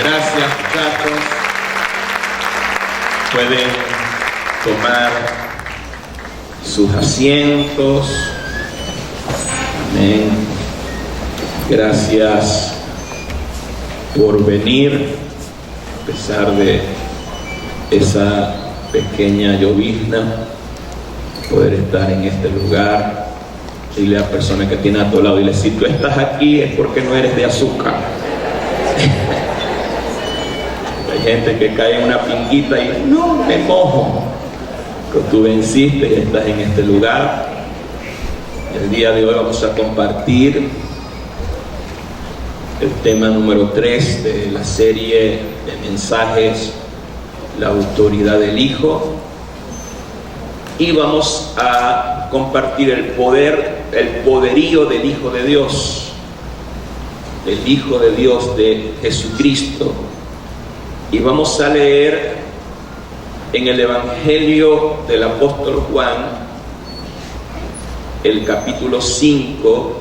Gracias, muchachos. Pueden tomar sus asientos. Amén. Gracias por venir a pesar de esa pequeña llovizna, poder estar en este lugar. Dile a la persona que tiene a tu lado, dile: si tú estás aquí es porque no eres de azúcar. Hay gente que cae en una pinguita y no, me mojo. Pero tú venciste y estás en este lugar. El día de hoy vamos a compartir el tema número 3 de la serie de mensajes, la autoridad del Hijo. Y vamos a compartir el poderío del Hijo de Dios, del Hijo de Dios, de Jesucristo. Y vamos a leer en el Evangelio del apóstol Juan, el capítulo 5,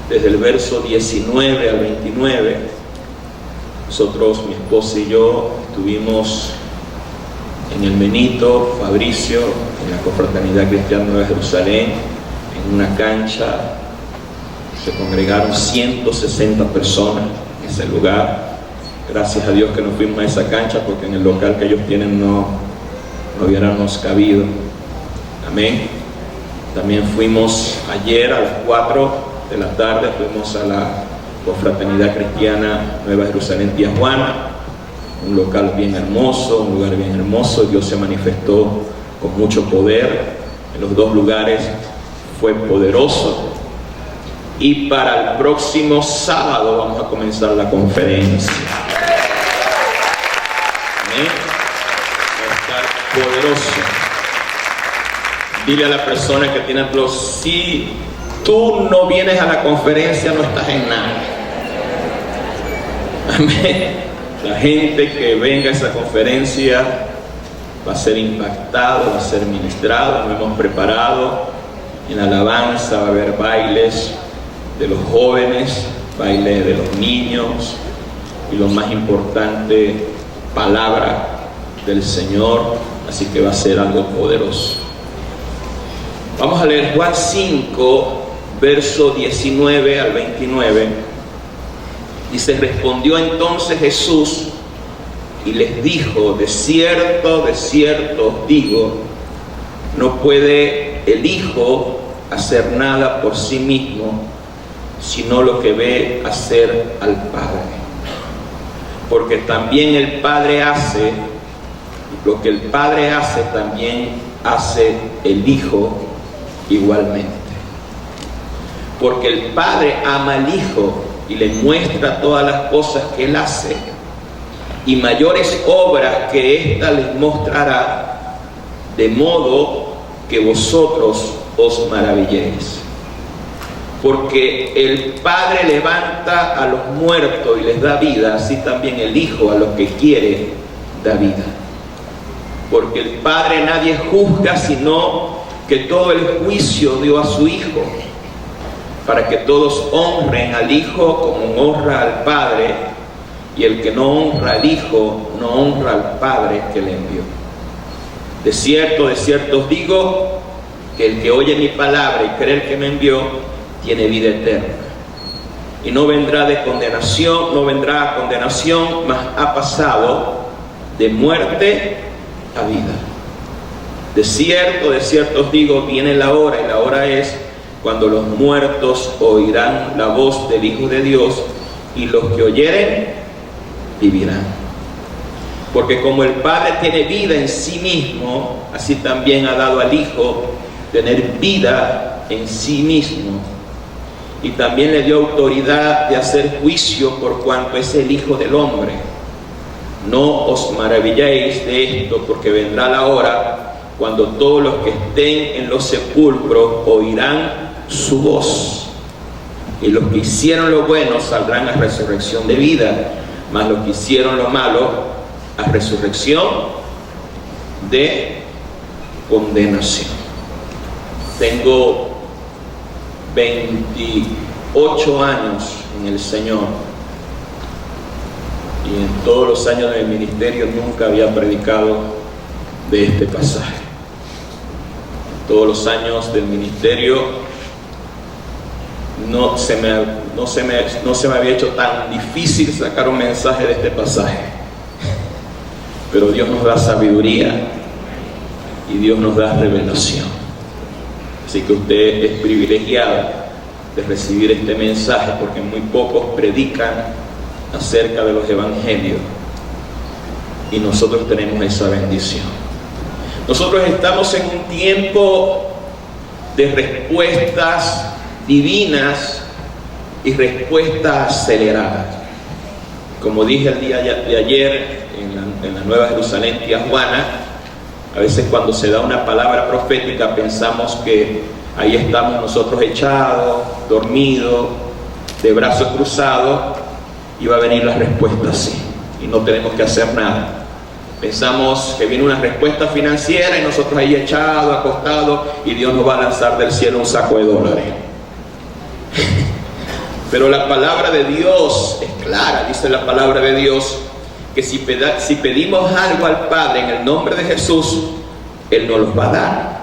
desde el verso 19 al 29. Nosotros, mi esposa y yo, estuvimos en el Benito, Fabricio, en la Confraternidad Cristiana Nueva Jerusalén, en una cancha. Se congregaron 160 personas en ese lugar. Gracias a Dios que nos fuimos a esa cancha, porque en el local que ellos tienen no hubiéramos cabido. Amén. También fuimos ayer a las 4 de la tarde, fuimos a la Confraternidad Cristiana Nueva Jerusalén Tijuana, un local bien hermoso, un lugar bien hermoso. Dios se manifestó con mucho poder en los dos lugares, fue poderoso. Y para el próximo sábado vamos a comenzar la conferencia. Amén. Va a estar poderoso. Dile a la persona que tiene a los: si tú no vienes a la conferencia, no estás en nada. Amén. La gente que venga a esa conferencia va a ser impactado, va a ser ministrado. Nos hemos preparado en alabanza, va a haber bailes de los jóvenes, baile de los niños, y lo más importante, palabra del Señor. Así que va a ser algo poderoso. Vamos a leer Juan 5, verso 19 al 29. Dice: respondió entonces Jesús y les dijo: de cierto os digo, no puede el Hijo hacer nada por sí mismo, sino lo que ve hacer al Padre. Porque también el Padre hace lo que el Padre hace, también hace el Hijo igualmente. Porque el Padre ama al Hijo y le muestra todas las cosas que Él hace, y mayores obras que ésta les mostrará, de modo que vosotros os maravilléis. Porque el Padre levanta a los muertos y les da vida, así también el Hijo a los que quiere da vida. Porque el Padre nadie juzga, sino que todo el juicio dio a su Hijo, para que todos honren al Hijo como honra al Padre, y el que no honra al Hijo no honra al Padre que le envió. De cierto os digo, que el que oye mi palabra y cree el que me envió tiene vida eterna, y no vendrá a condenación, mas ha pasado de muerte a vida. De cierto os digo, viene la hora, y la hora es cuando los muertos oirán la voz del Hijo de Dios, y los que oyeren vivirán. Porque como el Padre tiene vida en sí mismo, así también ha dado al Hijo tener vida en sí mismo, y también le dio autoridad de hacer juicio por cuanto es el Hijo del Hombre. No os maravilléis de esto, porque vendrá la hora cuando todos los que estén en los sepulcros oirán su voz, y los que hicieron lo bueno saldrán a resurrección de vida, mas los que hicieron lo malo a resurrección de condenación. Tengo 28 años en el Señor, y en todos los años del ministerio nunca había predicado de este pasaje. En todos los años del ministerio no se me había hecho tan difícil sacar un mensaje de este pasaje. Pero Dios nos da sabiduría y Dios nos da revelación. Así que usted es privilegiado de recibir este mensaje, porque muy pocos predican acerca de los evangelios y nosotros tenemos esa bendición. Nosotros estamos en un tiempo de respuestas divinas y respuestas aceleradas. Como dije el día de ayer en la Nueva Jerusalén Tijuana, a veces cuando se da una palabra profética pensamos que ahí estamos nosotros echados, dormidos, de brazos cruzados, y va a venir la respuesta así, y no tenemos que hacer nada. Pensamos que viene una respuesta financiera y nosotros ahí echados, acostados, y Dios nos va a lanzar del cielo un saco de dólares. Pero la palabra de Dios es clara. Dice la palabra de Dios que si pedimos algo al Padre en el nombre de Jesús, Él nos los va a dar.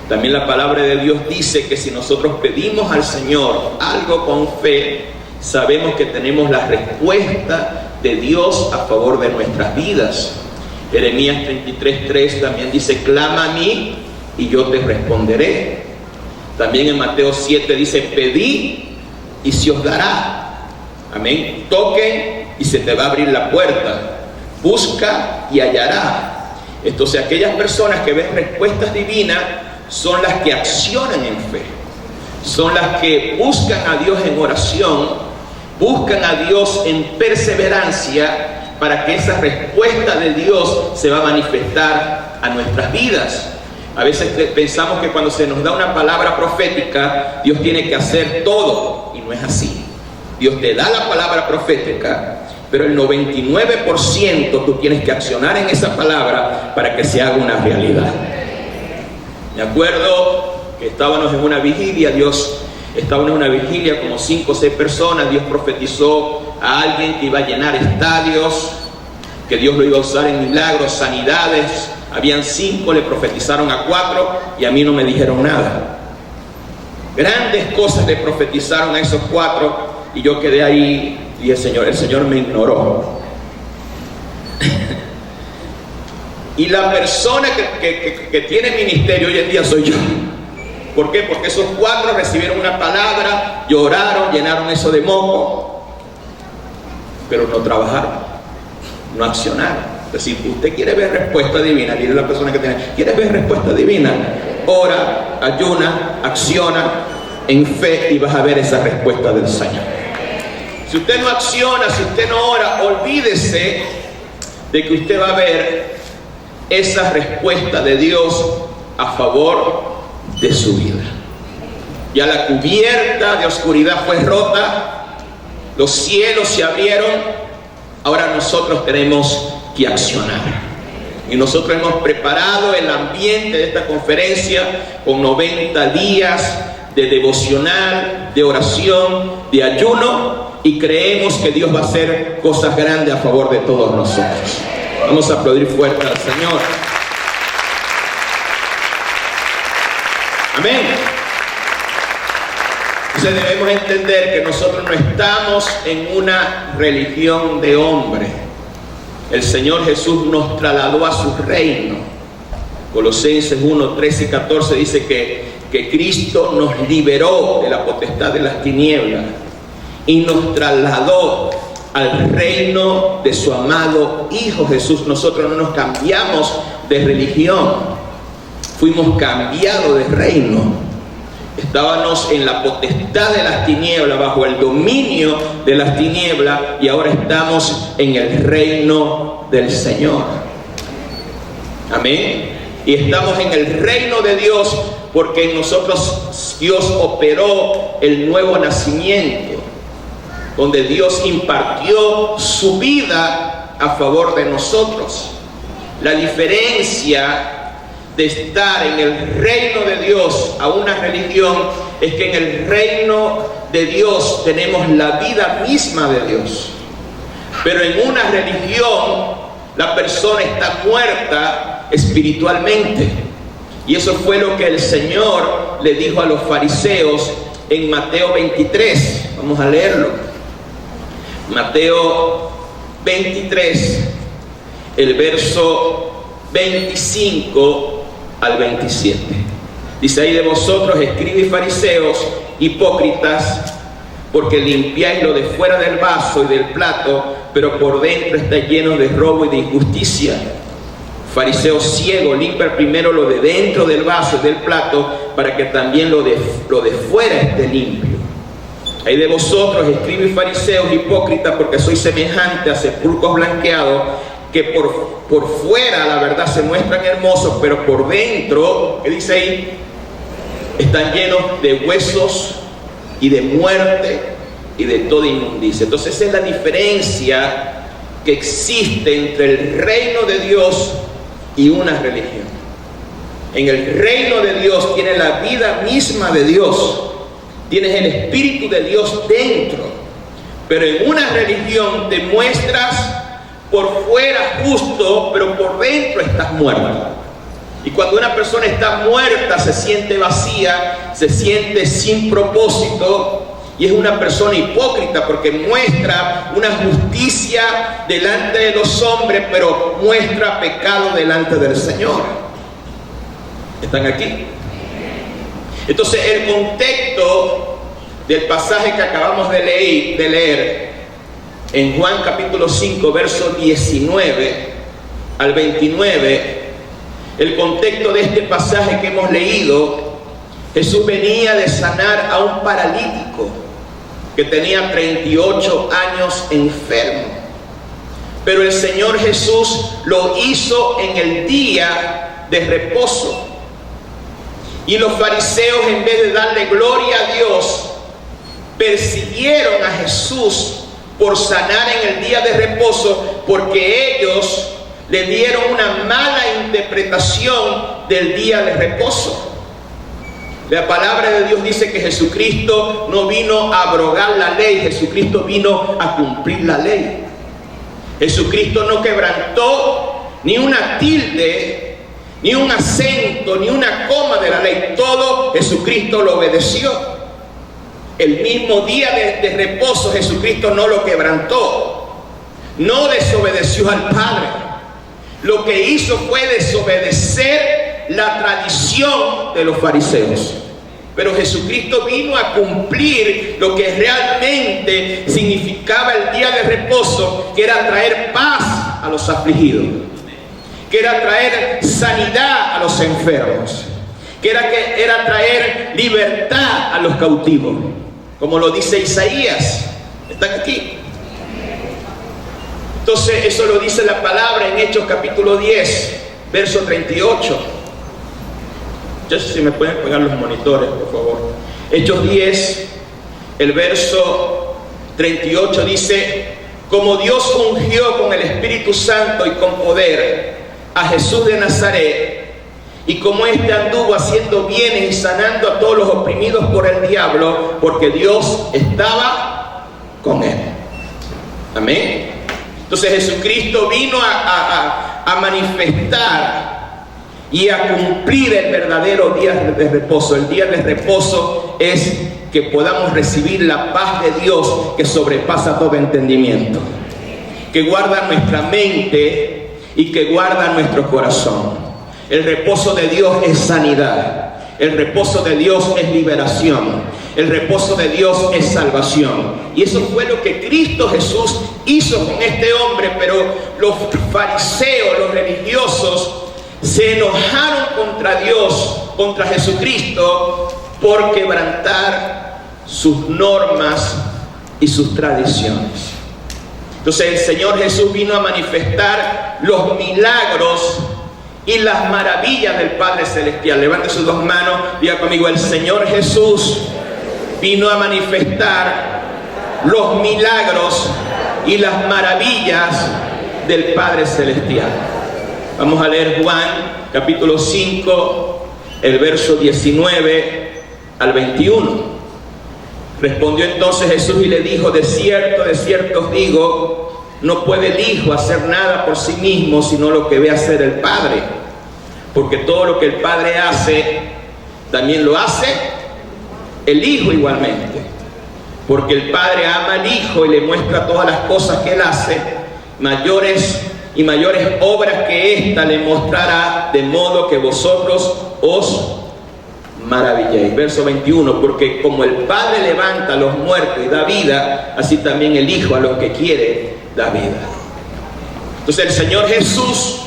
También la palabra de Dios dice que si nosotros pedimos al Señor algo con fe, sabemos que tenemos la respuesta de Dios a favor de nuestras vidas. Jeremías 33:3 también dice: clama a mí y yo te responderé. También en Mateo 7 dice: pedid y se os dará. Amén. Toquen y se te va a abrir la puerta. Busca y hallará. Entonces, aquellas personas que ven respuestas divinas son las que accionan en fe, son las que buscan a Dios en oración, buscan a Dios en perseverancia, para que esa respuesta de Dios se va a manifestar a nuestras vidas. A veces pensamos que cuando se nos da una palabra profética, Dios tiene que hacer todo, y no es así. Dios te da la palabra profética, pero el 99% tú tienes que accionar en esa palabra para que se haga una realidad. Me acuerdo que estábamos en una vigilia, como 5 o 6 personas. Dios profetizó a alguien que iba a llenar estadios, que Dios lo iba a usar en milagros, sanidades. Habían 5, le profetizaron a 4 y a mí no me dijeron nada. Grandes cosas le profetizaron a esos 4 y yo quedé ahí y el Señor me ignoró. Y la persona que tiene ministerio hoy en día soy yo. ¿Por qué? Porque esos 4 recibieron una palabra, lloraron, llenaron eso de moco, pero no trabajaron, no accionaron. Si usted quiere ver respuesta divina, dile a la persona que tiene: ¿quieres ver respuesta divina? Ora, ayuna, acciona en fe y vas a ver esa respuesta del Señor. Si usted no acciona, si usted no ora, olvídese de que usted va a ver esa respuesta de Dios a favor de su vida. Ya la cubierta de oscuridad fue rota, los cielos se abrieron, ahora nosotros tenemos que accionar. Y nosotros hemos preparado el ambiente de esta conferencia con 90 días de devocional, de oración, de ayuno, y creemos que Dios va a hacer cosas grandes a favor de todos nosotros. Vamos a aplaudir fuerte al Señor. Amén. Entonces debemos entender que nosotros no estamos en una religión de hombre. El Señor Jesús nos trasladó a su reino. Colosenses 1, 13 y 14 dice que Cristo nos liberó de la potestad de las tinieblas y nos trasladó al reino de su amado Hijo Jesús. Nosotros no nos cambiamos de religión, fuimos cambiados de reino. Estábamos en la potestad de las tinieblas, bajo el dominio de las tinieblas, y ahora estamos en el reino del Señor. Amén. Y estamos en el reino de Dios porque en nosotros Dios operó el nuevo nacimiento, donde Dios impartió su vida a favor de nosotros. La diferencia de estar en el reino de Dios a una religión es que en el reino de Dios tenemos la vida misma de Dios. Pero en una religión la persona está muerta espiritualmente. Y eso fue lo que el Señor le dijo a los fariseos en Mateo 23. Vamos a leerlo. Mateo 23, el verso 25 al 27. Dice: "Ay de vosotros, escribas y fariseos, hipócritas, porque limpiáis lo de fuera del vaso y del plato, pero por dentro está lleno de robo y de injusticia. Fariseo ciego, limpia primero lo de dentro del vaso y del plato, para que también lo de fuera esté limpio. Ay de vosotros, escribas y fariseos, hipócritas, porque sois semejante a sepulcros blanqueados, que por fuera la verdad se muestran hermosos, pero por dentro", ¿qué dice ahí?, "están llenos de huesos y de muerte y de toda inmundicia". Entonces esa es la diferencia que existe entre el reino de Dios y una religión. En el reino de Dios tienes la vida misma de Dios, tienes el Espíritu de Dios dentro, pero en una religión te muestras por fuera justo, pero por dentro estás muerto. Y cuando una persona está muerta, se siente vacía, se siente sin propósito, y es una persona hipócrita porque muestra una justicia delante de los hombres, pero muestra pecado delante del Señor. ¿Están aquí? Entonces el contexto del pasaje que acabamos de leer en Juan capítulo 5, verso 19 al 29, el contexto de este pasaje que hemos leído, Jesús venía de sanar a un paralítico que tenía 38 años enfermo. Pero el Señor Jesús lo hizo en el día de reposo. Y los fariseos, en vez de darle gloria a Dios, persiguieron a Jesús por sanar en el día de reposo, porque ellos le dieron una mala interpretación del día de reposo. La palabra de Dios dice que Jesucristo no vino a abrogar la ley, Jesucristo vino a cumplir la ley. Jesucristo no quebrantó ni una tilde, ni un acento, ni una coma de la ley. Todo Jesucristo lo obedeció. El mismo día de reposo Jesucristo no lo quebrantó, no desobedeció al Padre. Lo que hizo fue desobedecer la tradición de los fariseos. Pero Jesucristo vino a cumplir lo que realmente significaba el día de reposo, que era traer paz a los afligidos, que era traer sanidad a los enfermos, que era traer libertad a los cautivos, como lo dice Isaías. ¿Están aquí? Entonces eso lo dice la palabra en Hechos capítulo 10, verso 38. Yo sé si me pueden pegar los monitores, por favor. Hechos 10, el verso 38 dice: "Como Dios ungió con el Espíritu Santo y con poder a Jesús de Nazaret, y como éste anduvo haciendo bienes y sanando a todos los oprimidos por el diablo, porque Dios estaba con él". Amén. Entonces Jesucristo vino a manifestar y a cumplir el verdadero día de reposo. El día de reposo es que podamos recibir la paz de Dios que sobrepasa todo entendimiento, que guarda nuestra mente y que guarda nuestro corazón. El reposo de Dios es sanidad. El reposo de Dios es liberación. El reposo de Dios es salvación. Y eso fue lo que Cristo Jesús hizo con este hombre. Pero los fariseos, los religiosos, se enojaron contra Dios, contra Jesucristo, por quebrantar sus normas y sus tradiciones. Entonces el Señor Jesús vino a manifestar los milagros y las maravillas del Padre Celestial. Levante sus dos manos, diga conmigo: el Señor Jesús vino a manifestar los milagros y las maravillas del Padre Celestial. Vamos a leer Juan capítulo 5, el verso 19 al 21. Respondió entonces Jesús y le dijo: de cierto os digo, no puede el Hijo hacer nada por sí mismo, sino lo que ve hacer el Padre. Porque todo lo que el Padre hace, también lo hace el Hijo igualmente. Porque el Padre ama al Hijo y le muestra todas las cosas que Él hace, mayores y mayores obras que ésta le mostrará, de modo que vosotros os maravilléis. Verso 21, porque como el Padre levanta a los muertos y da vida, así también el Hijo a los que quiere da vida. Entonces el Señor Jesús,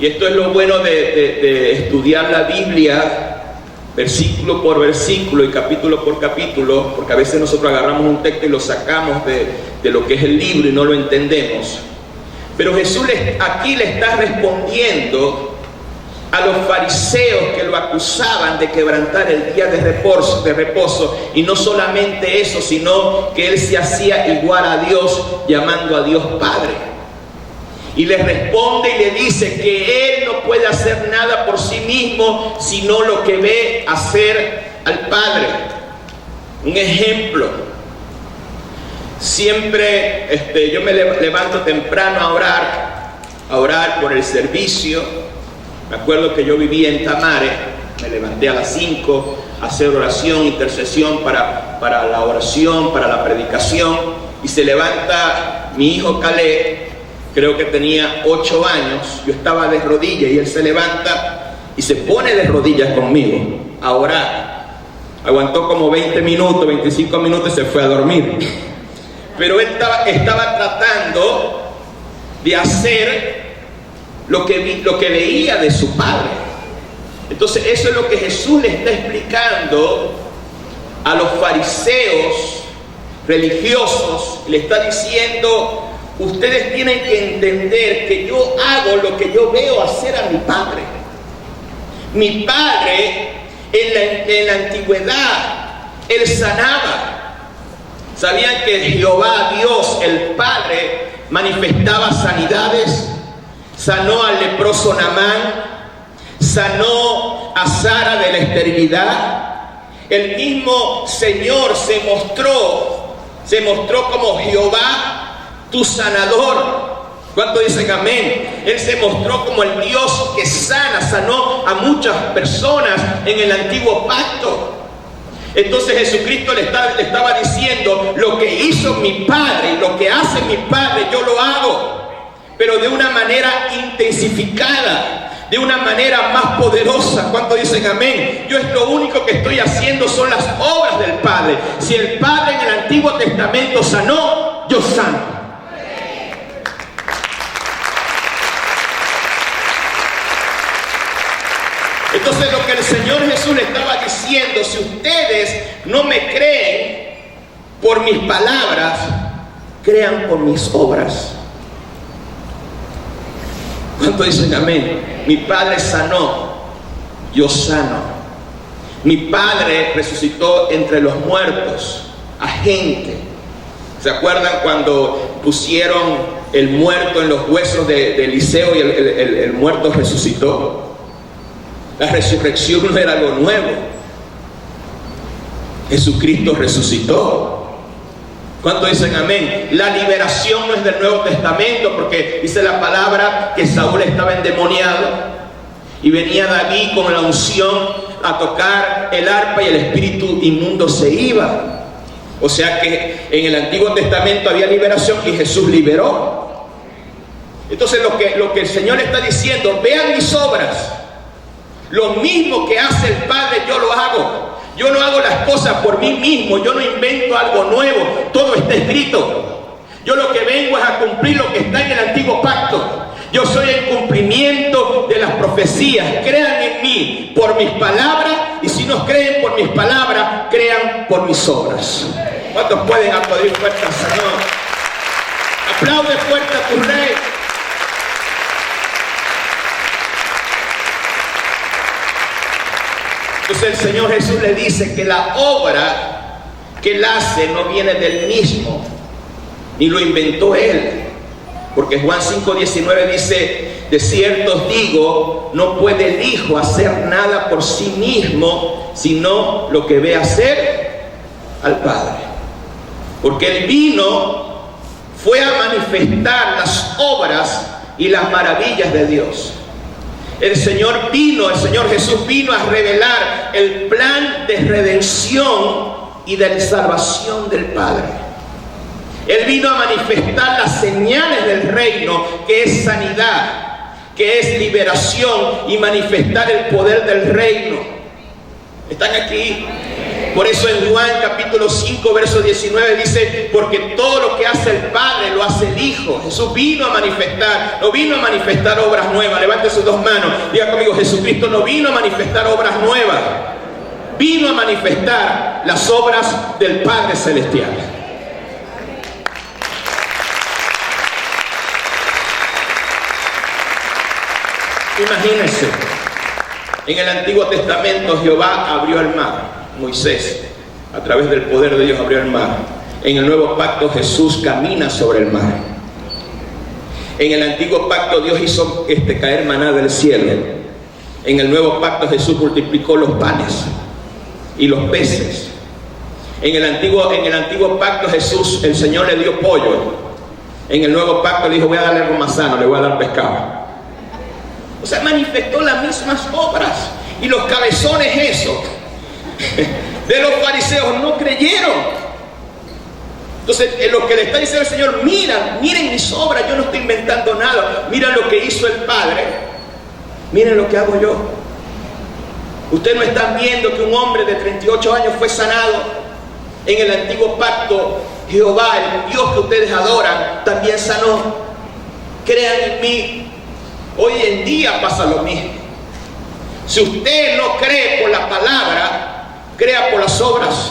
y esto es lo bueno de estudiar la Biblia versículo por versículo y capítulo por capítulo, porque a veces nosotros agarramos un texto y lo sacamos de lo que es el libro y no lo entendemos. Pero Jesús aquí le está respondiendo a los fariseos que lo acusaban de quebrantar el día de reposo, y no solamente eso, sino que él se hacía igual a Dios, llamando a Dios Padre. Y le responde y le dice que él no puede hacer nada por sí mismo, sino lo que ve hacer al Padre. Un ejemplo. Siempre yo me levanto temprano a orar por el servicio. Me acuerdo que yo vivía en Tamare, me levanté a las 5 a hacer oración, intercesión para la oración, para la predicación, y se levanta mi hijo Caleb, creo que tenía 8 años, yo estaba de rodillas y él se levanta y se pone de rodillas conmigo a orar. Aguantó como 20 minutos, 25 minutos y se fue a dormir. Pero él estaba tratando de hacer lo que veía de su padre. Entonces eso es lo que Jesús le está explicando a los fariseos religiosos. Le está diciendo: ustedes tienen que entender que yo hago lo que yo veo hacer a mi padre. Mi padre en la antigüedad, él sanaba. ¿Sabían que Jehová Dios, el Padre, manifestaba sanidades? Sanó al leproso Naamán, sanó a Sara de la esterilidad. El mismo Señor se mostró como Jehová, tu sanador. ¿Cuánto dicen amén? Él se mostró como el Dios que sanó a muchas personas en el antiguo pacto. Entonces Jesucristo le estaba diciendo: lo que hizo mi Padre y lo que hace mi Padre, yo lo hago, pero de una manera intensificada, de una manera más poderosa. ¿Cuánto dicen amén? Yo lo único que estoy haciendo son las obras del Padre. Si el Padre en el Antiguo Testamento sanó, yo sano. Entonces lo que el Señor Jesús le estaba diciendo: si ustedes no me creen por mis palabras, crean por mis obras. ¿Cuánto dicen amén? Mi Padre sanó, yo sano. Mi Padre resucitó entre los muertos a gente. ¿Se acuerdan cuando pusieron el muerto en los huesos de Eliseo y el muerto resucitó? La resurrección no era algo nuevo. Jesucristo resucitó. ¿Cuánto dicen amén? La liberación no es del Nuevo Testamento, porque dice la palabra que Saúl estaba endemoniado y venía David con la unción a tocar el arpa y el espíritu inmundo se iba. O sea que en el Antiguo Testamento había liberación y Jesús liberó. Entonces lo que el Señor está diciendo: vean mis obras. Lo mismo que hace el Padre, yo lo hago. Yo no hago las cosas por mí mismo, yo no invento algo nuevo, todo está escrito. Yo lo que vengo es a cumplir lo que está en el antiguo pacto. Yo soy el cumplimiento de las profecías. Crean en mí por mis palabras, y si no creen por mis palabras, crean por mis obras. ¿Cuántos pueden aplaudir fuerte al Señor? Aplaude fuerte a tu Rey. Entonces el Señor Jesús le dice que la obra que Él hace no viene del mismo, ni lo inventó Él. Porque Juan 5:19 dice: de cierto os digo, no puede el Hijo hacer nada por sí mismo, sino lo que ve hacer al Padre. Porque Él vino fue a manifestar las obras y las maravillas de Dios. El Señor Jesús vino a revelar el plan de redención y de salvación del Padre. Él vino a manifestar las señales del reino, que es sanidad, que es liberación, y manifestar el poder del reino. ¿Están aquí? Por eso en Juan capítulo 5 verso 19 dice: porque todo lo que hace el Padre lo hace el Hijo. Jesús vino a manifestar, no vino a manifestar obras nuevas. Levante sus dos manos, diga conmigo: Jesucristo no vino a manifestar obras nuevas, vino a manifestar las obras del Padre Celestial. Imagínense, en el Antiguo Testamento Jehová abrió el mar. Moisés, a través del poder de Dios, abrió el mar. En el Nuevo Pacto Jesús camina sobre el mar. En el Antiguo Pacto Dios hizo caer maná del cielo. En el Nuevo Pacto Jesús multiplicó los panes y los peces. En el antiguo Pacto Jesús, el Señor le dio pollo. En el Nuevo Pacto le dijo: voy a darle algo más sano, le voy a dar pescado. O sea, manifestó las mismas obras. Y los cabezones esos de los fariseos no creyeron. Entonces, lo que le está diciendo el Señor: miren mis obras, yo no estoy inventando nada. Miren lo que hizo el Padre, miren lo que hago yo. Ustedes no están viendo que un hombre de 38 años fue sanado. En el Antiguo Pacto, Jehová, el Dios que ustedes adoran, también sanó. Crean en mí. Hoy en día pasa lo mismo. Si usted no cree por la palabra, crea por las obras.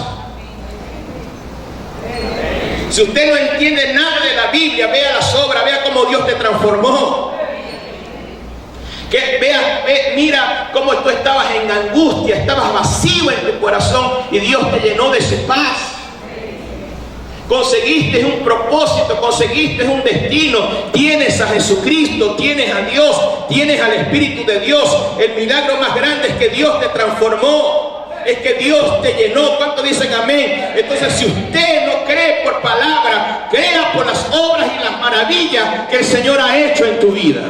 Si usted no entiende nada de la Biblia, vea las obras, vea cómo Dios te transformó. Mira cómo tú estabas en angustia, estabas vacío en tu corazón y Dios te llenó de su paz. Conseguiste un propósito, conseguiste un destino, tienes a Jesucristo, tienes a Dios, tienes al Espíritu de Dios. El milagro más grande es que Dios te transformó, es que Dios te llenó. ¿Cuántos dicen amén? Entonces, si usted no cree por palabra, crea por las obras y las maravillas que el Señor ha hecho en tu vida.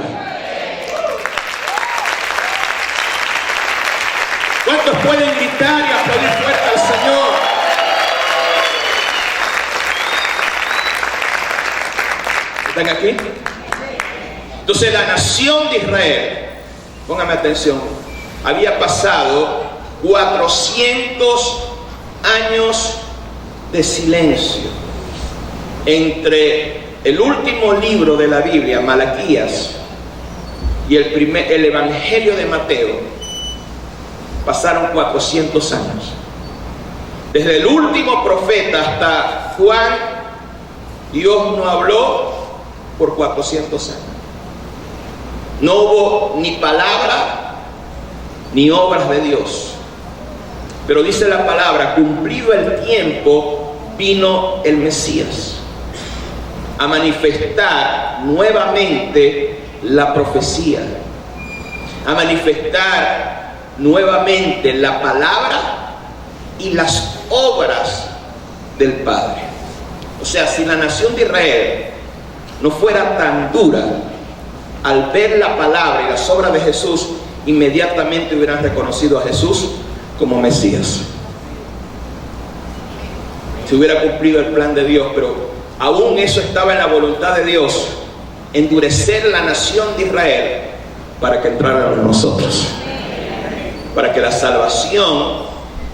¿Cuántos pueden gritar y aplaudir fuerte al Señor? ¿Están aquí? Entonces, la nación de Israel, póngame atención, había pasado 400 años de silencio entre el último libro de la Biblia, Malaquías, y el Evangelio de Mateo. Pasaron 400 años. Desde el último profeta hasta Juan, Dios no habló por 400 años. No hubo ni palabra ni obras de Dios. Pero dice la palabra: cumplido el tiempo, vino el Mesías a manifestar nuevamente la profecía, a manifestar nuevamente la palabra y las obras del Padre. O sea, si la nación de Israel no fuera tan dura, al ver la palabra y las obras de Jesús, inmediatamente hubieran reconocido a Jesús como Mesías. Se hubiera cumplido el plan de Dios, pero aún eso estaba en la voluntad de Dios, endurecer la nación de Israel para que entraran en nosotros, para que la salvación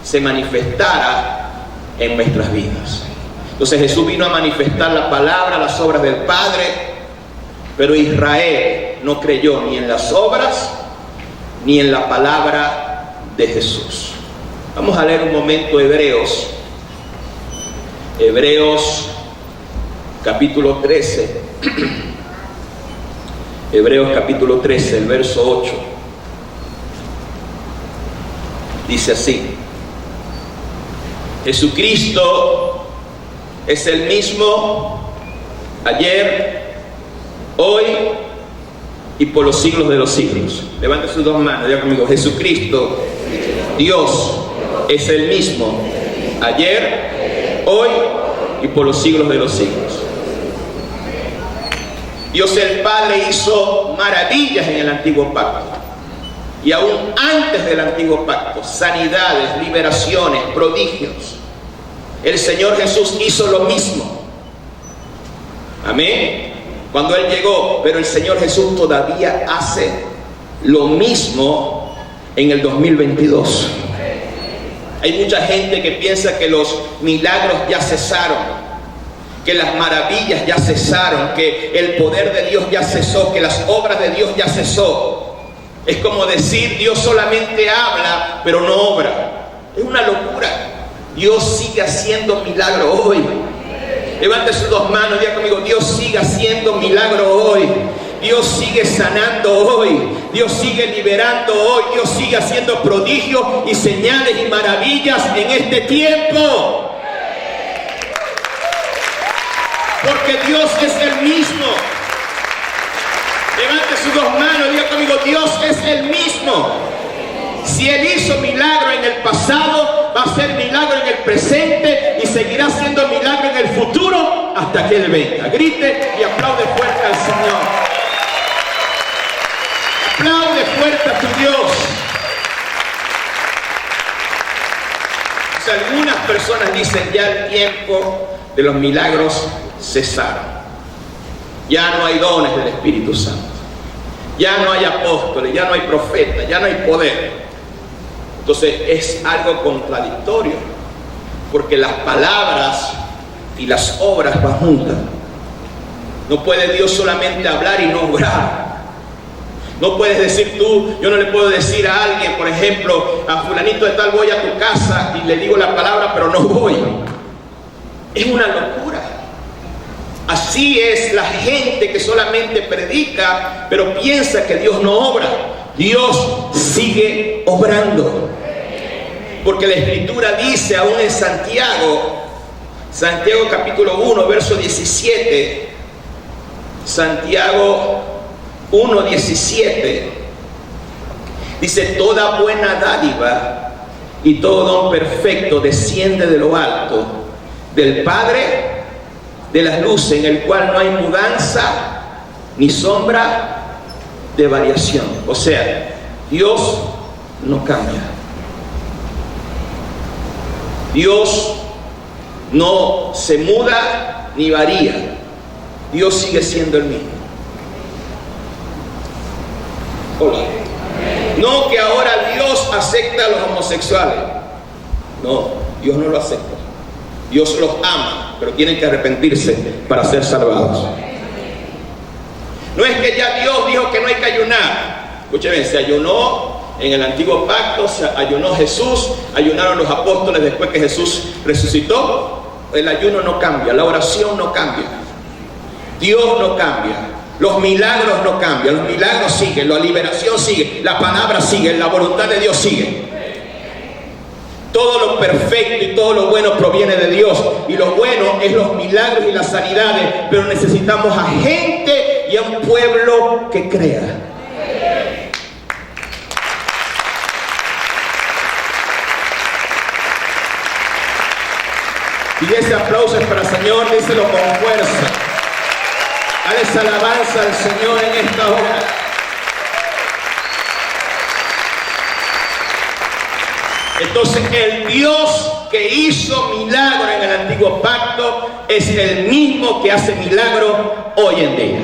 se manifestara en nuestras vidas. Entonces Jesús vino a manifestar la palabra, las obras del Padre, pero Israel no creyó ni en las obras ni en la palabra de Jesús. Vamos a leer un momento Hebreos capítulo 13. Hebreos capítulo 13, el verso 8. Dice así: Jesucristo es el mismo ayer, hoy y por los siglos de los siglos. Levante sus dos manos, diga conmigo: Jesucristo, Dios, es el mismo ayer, hoy y por los siglos de los siglos. Dios el Padre hizo maravillas en el antiguo pacto. Y aún antes del antiguo pacto, sanidades, liberaciones, prodigios. El Señor Jesús hizo lo mismo. Amén. Cuando Él llegó, pero el Señor Jesús todavía hace lo mismo en el 2022. Hay mucha gente que piensa que los milagros ya cesaron, que las maravillas ya cesaron, que el poder de Dios ya cesó, que las obras de Dios ya cesó. Es como decir, Dios solamente habla, pero no obra. Es una locura. Dios sigue haciendo milagros hoy. Levante sus dos manos, diga conmigo, Dios sigue haciendo milagros hoy. Dios sigue sanando hoy. Dios sigue liberando hoy. Dios sigue haciendo prodigios y señales y maravillas en este tiempo. Porque Dios es el mismo. Levante sus dos manos, diga conmigo, Dios es el mismo. Si Él hizo milagro en el pasado, va a hacer milagro en el presente y seguirá haciendo milagro en el futuro hasta que Él venga. Grite y aplaude fuerte al Señor. Aplaude fuerte a tu Dios. O sea, algunas personas dicen, ya el tiempo de los milagros cesaron. Ya no hay dones del Espíritu Santo. Ya no hay apóstoles, ya no hay profetas, ya no hay poder. Entonces es algo contradictorio, porque las palabras y las obras van juntas. No puede Dios solamente hablar y no obrar. No puedes decir tú, yo no le puedo decir a alguien, por ejemplo, a fulanito de tal, voy a tu casa y le digo la palabra, pero no voy. Es una locura. Así es la gente que solamente predica, pero piensa que Dios no obra. Dios sigue obrando. Porque la Escritura dice, aún en Santiago capítulo 1, verso 17, Santiago 1, 17, dice, toda buena dádiva y todo don perfecto desciende de lo alto, del Padre de las luces, en el cual no hay mudanza ni sombra de variación. O sea, Dios no cambia. Dios no se muda ni varía. Dios sigue siendo el mismo. Hola. No que ahora Dios acepta a los homosexuales. No, Dios no lo acepta. Dios los ama, pero tienen que arrepentirse para ser salvados. No es que ya Dios dijo que no hay que ayunar. Escúcheme, se ayunó en el antiguo pacto, se ayunó Jesús, ayunaron los apóstoles después que Jesús resucitó. El ayuno no cambia, la oración no cambia, Dios no cambia, los milagros no cambian, los milagros siguen, la liberación sigue, la palabra sigue, la voluntad de Dios sigue. Todo lo perfecto y todo lo bueno proviene de Dios, y lo bueno es los milagros y las sanidades, pero necesitamos a gente y a un pueblo que crea. Y ese aplauso es para el Señor, díselo con fuerza. Dale esa alabanza al Señor en esta hora. Entonces el Dios que hizo milagro en el antiguo pacto es el mismo que hace milagro hoy en día.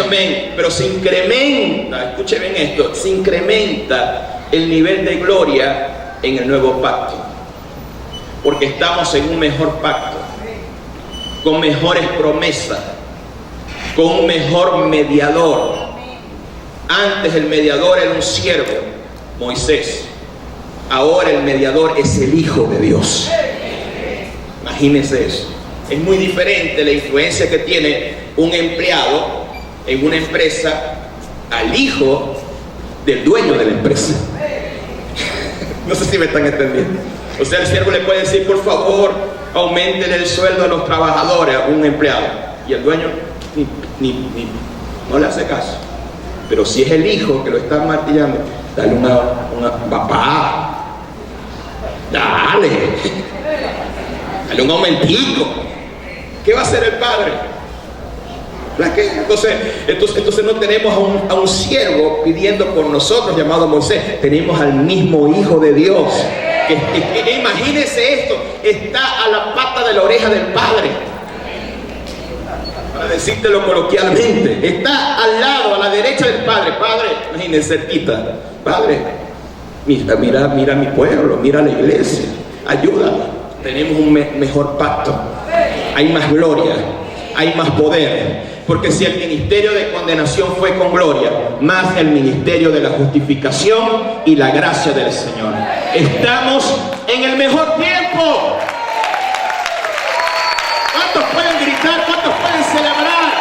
Amén. Pero se incrementa, escuchen bien esto, se incrementa el nivel de gloria en el nuevo pacto. Porque estamos en un mejor pacto, con mejores promesas, con un mejor mediador. Antes el mediador era un siervo, Moisés. Ahora el mediador es el Hijo de Dios. Imagínense eso. Es muy diferente la influencia que tiene un empleado en una empresa al hijo del dueño de la empresa. No sé si me están entendiendo. O sea, el siervo le puede decir, por favor, aumenten el sueldo a los trabajadores, a un empleado. Y el dueño no le hace caso. Pero si es el hijo que lo está martillando, dale una papá, dale un aumentico. ¿Qué va a hacer el padre? Entonces no tenemos a un siervo pidiendo por nosotros llamado Moisés. Tenemos al mismo Hijo de Dios. Imagínense esto, está a la pata de la oreja del Padre, para decírtelo coloquialmente. Está al lado, a la derecha del Padre. Padre, imagínense cerquita. Padre, mira mi pueblo, mira la iglesia, ayúdame. Tenemos un mejor pacto. Hay más gloria, hay más poder. Porque si el ministerio de condenación fue con gloria, más el ministerio de la justificación y la gracia del Señor. Estamos en el mejor tiempo. ¿Cuántos pueden gritar? ¿Cuántos pueden celebrar?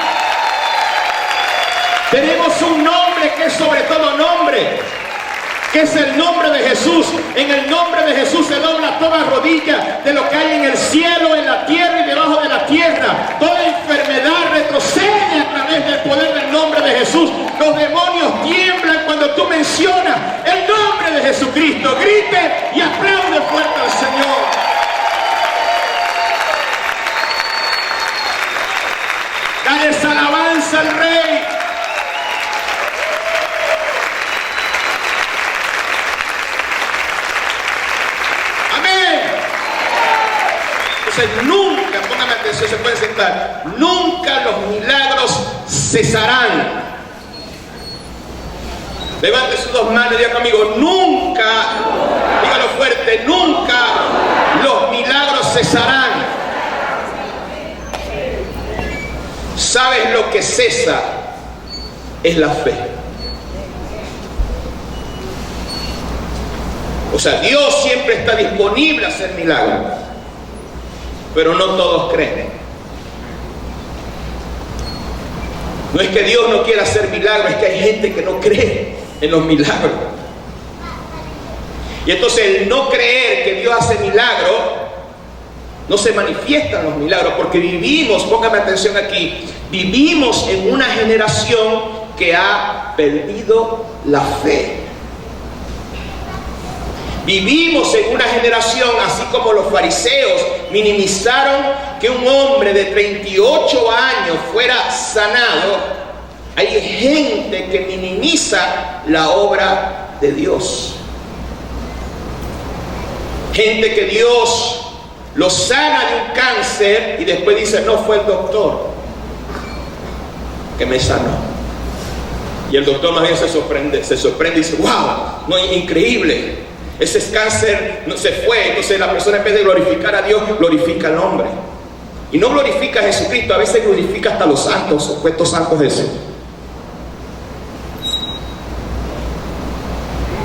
Tenemos un nombre que es sobre todo nombre, que es el nombre de Jesús. En el nombre de Jesús se dobla toda rodilla de lo que hay en el cielo, en la tierra y debajo de la tierra. Toda enfermedad retrocede a través del poder del nombre de Jesús. Los demonios tiemblan cuando tú mencionas el nombre de Jesucristo. Grite y aplaude fuerte al Señor. Dale alabanza al Rey. Entonces nunca, póngame atención, se pueden sentar, nunca los milagros cesarán. Levante sus dos manos y diga conmigo, nunca, dígalo fuerte, nunca los milagros cesarán. ¿Sabes lo que cesa? Es la fe. O sea, Dios siempre está disponible a hacer milagros, pero no todos creen. No es que Dios no quiera hacer milagros, es que hay gente que no cree en los milagros. Y entonces el no creer que Dios hace milagros, no se manifiestan los milagros, porque vivimos, póngame atención aquí, vivimos en una generación que ha perdido la fe. Vivimos en una generación, así como los fariseos minimizaron que un hombre de 38 años fuera sanado, hay gente que minimiza la obra de Dios. Gente que Dios lo sana de un cáncer y después dice, no fue el doctor que me sanó. Y el doctor más bien se sorprende y dice, wow, no, increíble. Ese cáncer no se fue. Entonces la persona, en vez de glorificar a Dios, glorifica al hombre. Y no glorifica a Jesucristo, a veces glorifica hasta los santos, supuestos santos de Jesús.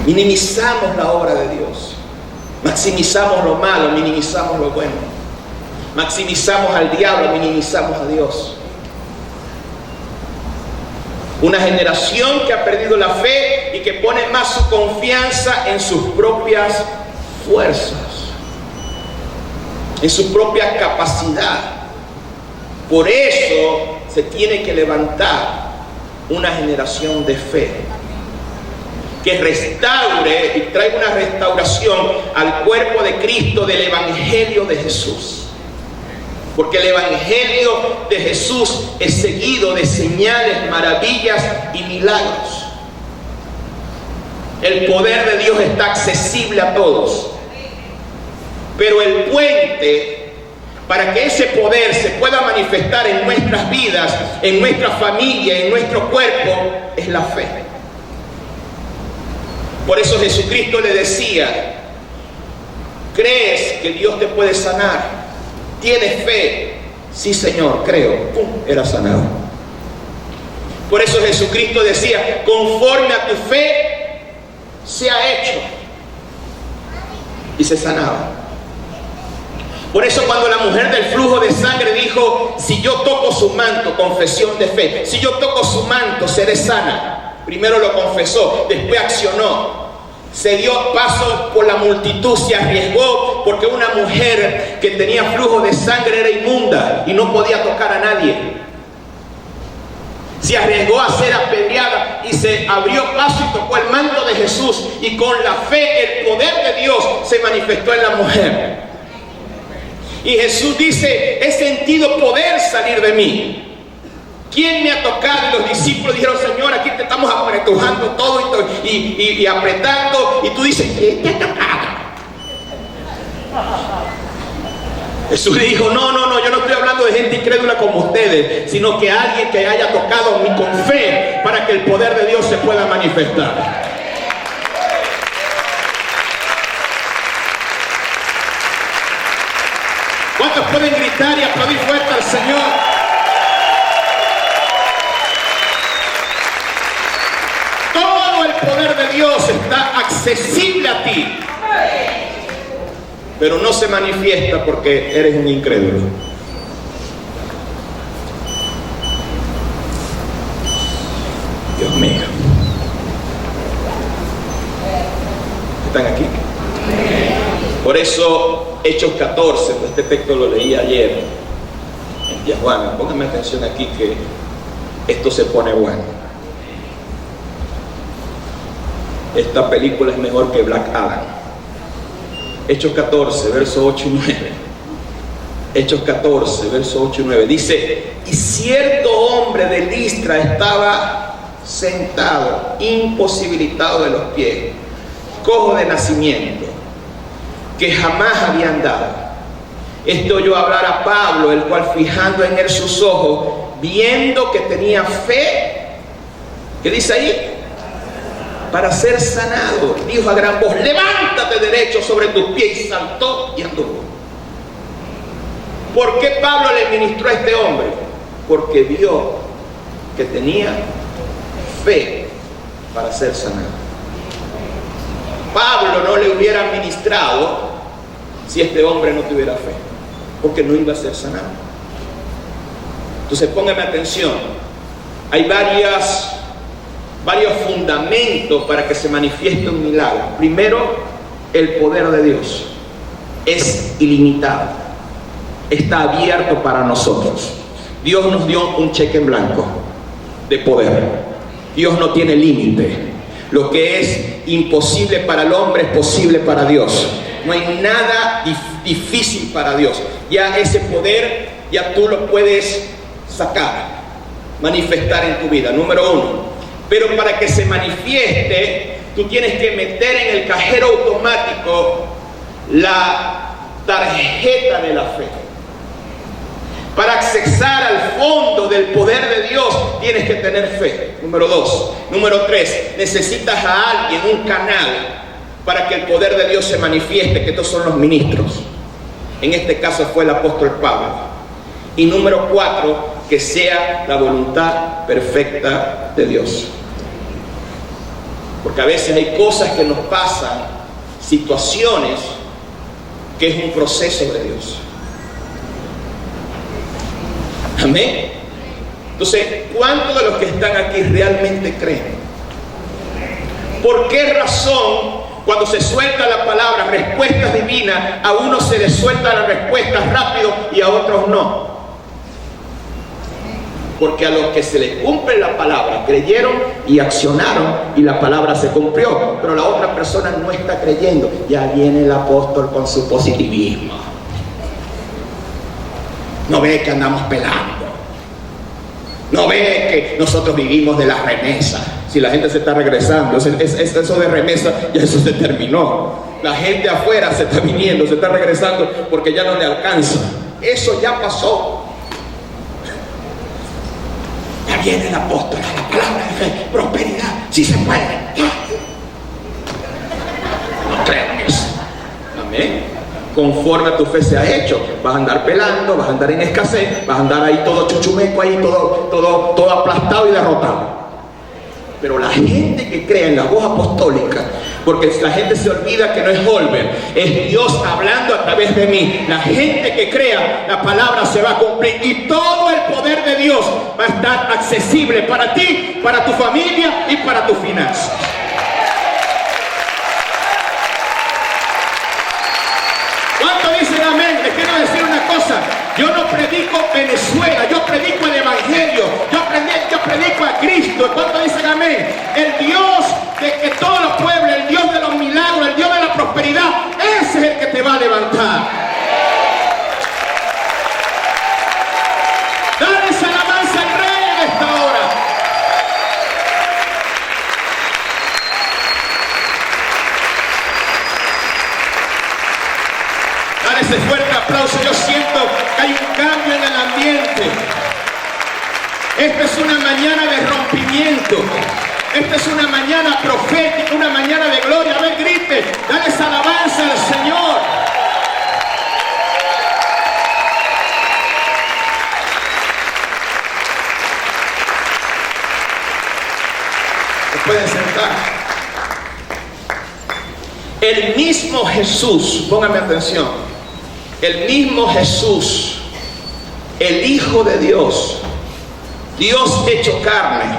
Minimizamos la obra de Dios. Maximizamos lo malo, minimizamos lo bueno. Maximizamos al diablo, minimizamos a Dios. Una generación que ha perdido la fe y que pone más su confianza en sus propias fuerzas, en su propia capacidad. Por eso se tiene que levantar una generación de fe que restaure y traiga una restauración al cuerpo de Cristo del Evangelio de Jesús. Porque el Evangelio de Jesús es seguido de señales, maravillas y milagros. El poder de Dios está accesible a todos. Pero el puente para que ese poder se pueda manifestar en nuestras vidas, en nuestra familia, en nuestro cuerpo, es la fe. Por eso Jesucristo le decía, ¿crees que Dios te puede sanar? ¿Tienes fe? Sí, Señor, creo. ¡Pum! Era sanado. Por eso Jesucristo decía, conforme a tu fe se ha hecho. Y se sanaba. Por eso cuando la mujer del flujo de sangre dijo, si yo toco su manto, confesión de fe, si yo toco su manto seré sana. Primero lo confesó, después accionó. Se dio paso por la multitud, se arriesgó, porque una mujer que tenía flujo de sangre era inmunda y no podía tocar a nadie. Se arriesgó a ser apedreada y se abrió paso y tocó el manto de Jesús, y con la fe el poder de Dios se manifestó en la mujer. Y Jesús dice, he sentido poder salir de mí. ¿Quién me ha tocado? Y los discípulos dijeron, Señor, aquí te estamos apretujando todo y apretando. Y tú dices, ¿quién te ha tocado? Jesús dijo, no, yo no estoy hablando de gente incrédula como ustedes, sino que alguien que haya tocado con fe para que el poder de Dios se pueda manifestar. ¿Cuántos pueden gritar y aplaudir fuerte al Señor? Todo el poder de Dios está accesible a ti, pero no se manifiesta porque eres un incrédulo. Dios mío. ¿Están aquí? Por eso, Hechos 14, pues este texto lo leí ayer en Tijuana. Pónganme atención aquí que esto se pone bueno. Esta película es mejor que Black Adam. Hechos 14, versos 8 y 9. Hechos 14, versos 8 y 9. Dice, y cierto hombre de Listra estaba sentado, imposibilitado de los pies, cojo de nacimiento, que jamás había andado. Este oyó hablar a Pablo, el cual fijando en él sus ojos, viendo que tenía fe, ¿qué dice ahí? Para ser sanado, dijo a gran voz, levántate derecho sobre tus pies, y saltó y anduvo. ¿Por qué Pablo le ministró a este hombre? Porque vio que tenía fe para ser sanado. Pablo no le hubiera ministrado si este hombre no tuviera fe, porque no iba a ser sanado. Entonces póngame atención, hay varios fundamentos para que se manifieste un milagro. Primero, el poder de Dios es ilimitado, está abierto para nosotros. Dios nos dio un cheque en blanco de poder. Dios no tiene límite. Lo que es imposible para el hombre es posible para Dios. No hay nada difícil para Dios. Ya ese poder, ya tú lo puedes sacar, manifestar en tu vida. Número uno. Pero para que se manifieste, tú tienes que meter en el cajero automático la tarjeta de la fe. Para accesar al fondo del poder de Dios, tienes que tener fe. Número 2. Número 3. Necesitas a alguien, un canal, para que el poder de Dios se manifieste, que estos son los ministros. En este caso fue el apóstol Pablo. Y número 4, que sea la voluntad perfecta de Dios. Porque a veces hay cosas que nos pasan, situaciones, que es un proceso de Dios. Amén. Entonces, ¿cuántos de los que están aquí realmente creen? ¿Por qué razón cuando se suelta la palabra, respuestas divinas, a unos se les suelta la respuesta rápido y a otros no? Porque a los que se les cumple la palabra, creyeron y accionaron y la palabra se cumplió. Pero la otra persona no está creyendo. Ya viene el apóstol con su positivismo. No ve que andamos pelando. No ve que nosotros vivimos de las remesas. Si la gente se está regresando, eso de remesa, ya eso se terminó. La gente afuera se está viniendo, se está regresando porque ya no le alcanza. Eso ya pasó. Ya viene el apóstol, la palabra de fe, prosperidad, si se puede. No creo en eso. Amén. Conforme a tu fe se ha hecho, vas a andar pelando, vas a andar en escasez, vas a andar ahí todo chuchumeco, ahí todo aplastado y derrotado. Pero la gente que cree en la voz apostólica, porque la gente se olvida que no es Holber, es Dios hablando a través de mí. La gente que crea, la palabra se va a cumplir y todo el poder de Dios va a estar accesible para ti, para tu familia y para tus finanzas. ¿Cuánto dicen amén? Les quiero decir una cosa. Yo no predico Venezuela, yo predico el Evangelio, yo predico a Cristo. ¿Cuánto dicen amén? El Dios de que todos los pueblos, el Dios de los milagros, el Dios de la prosperidad, ese es el que te va a levantar. Dale alabanza al Rey en Esta es una mañana de rompimiento. Esta es una mañana profética, una mañana de gloria. A ver, grite, dale esa alabanza al Señor. Se pueden sentar. El mismo Jesús, póngame atención, el mismo Jesús, el Hijo de Dios, Dios hecho carne,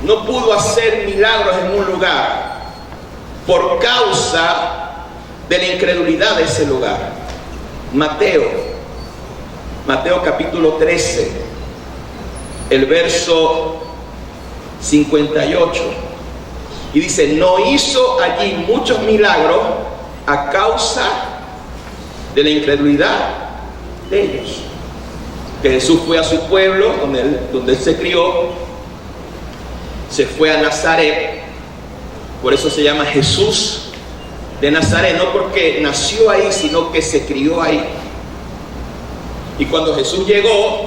no pudo hacer milagros en un lugar por causa de la incredulidad de ese lugar. Mateo capítulo 13, el verso 58, y dice: no hizo allí muchos milagros a causa de la incredulidad de ellos. Que Jesús fue a su pueblo donde él se crió, se fue a Nazaret, por eso se llama Jesús de Nazaret, no porque nació ahí, sino que se crió ahí. Y cuando Jesús llegó,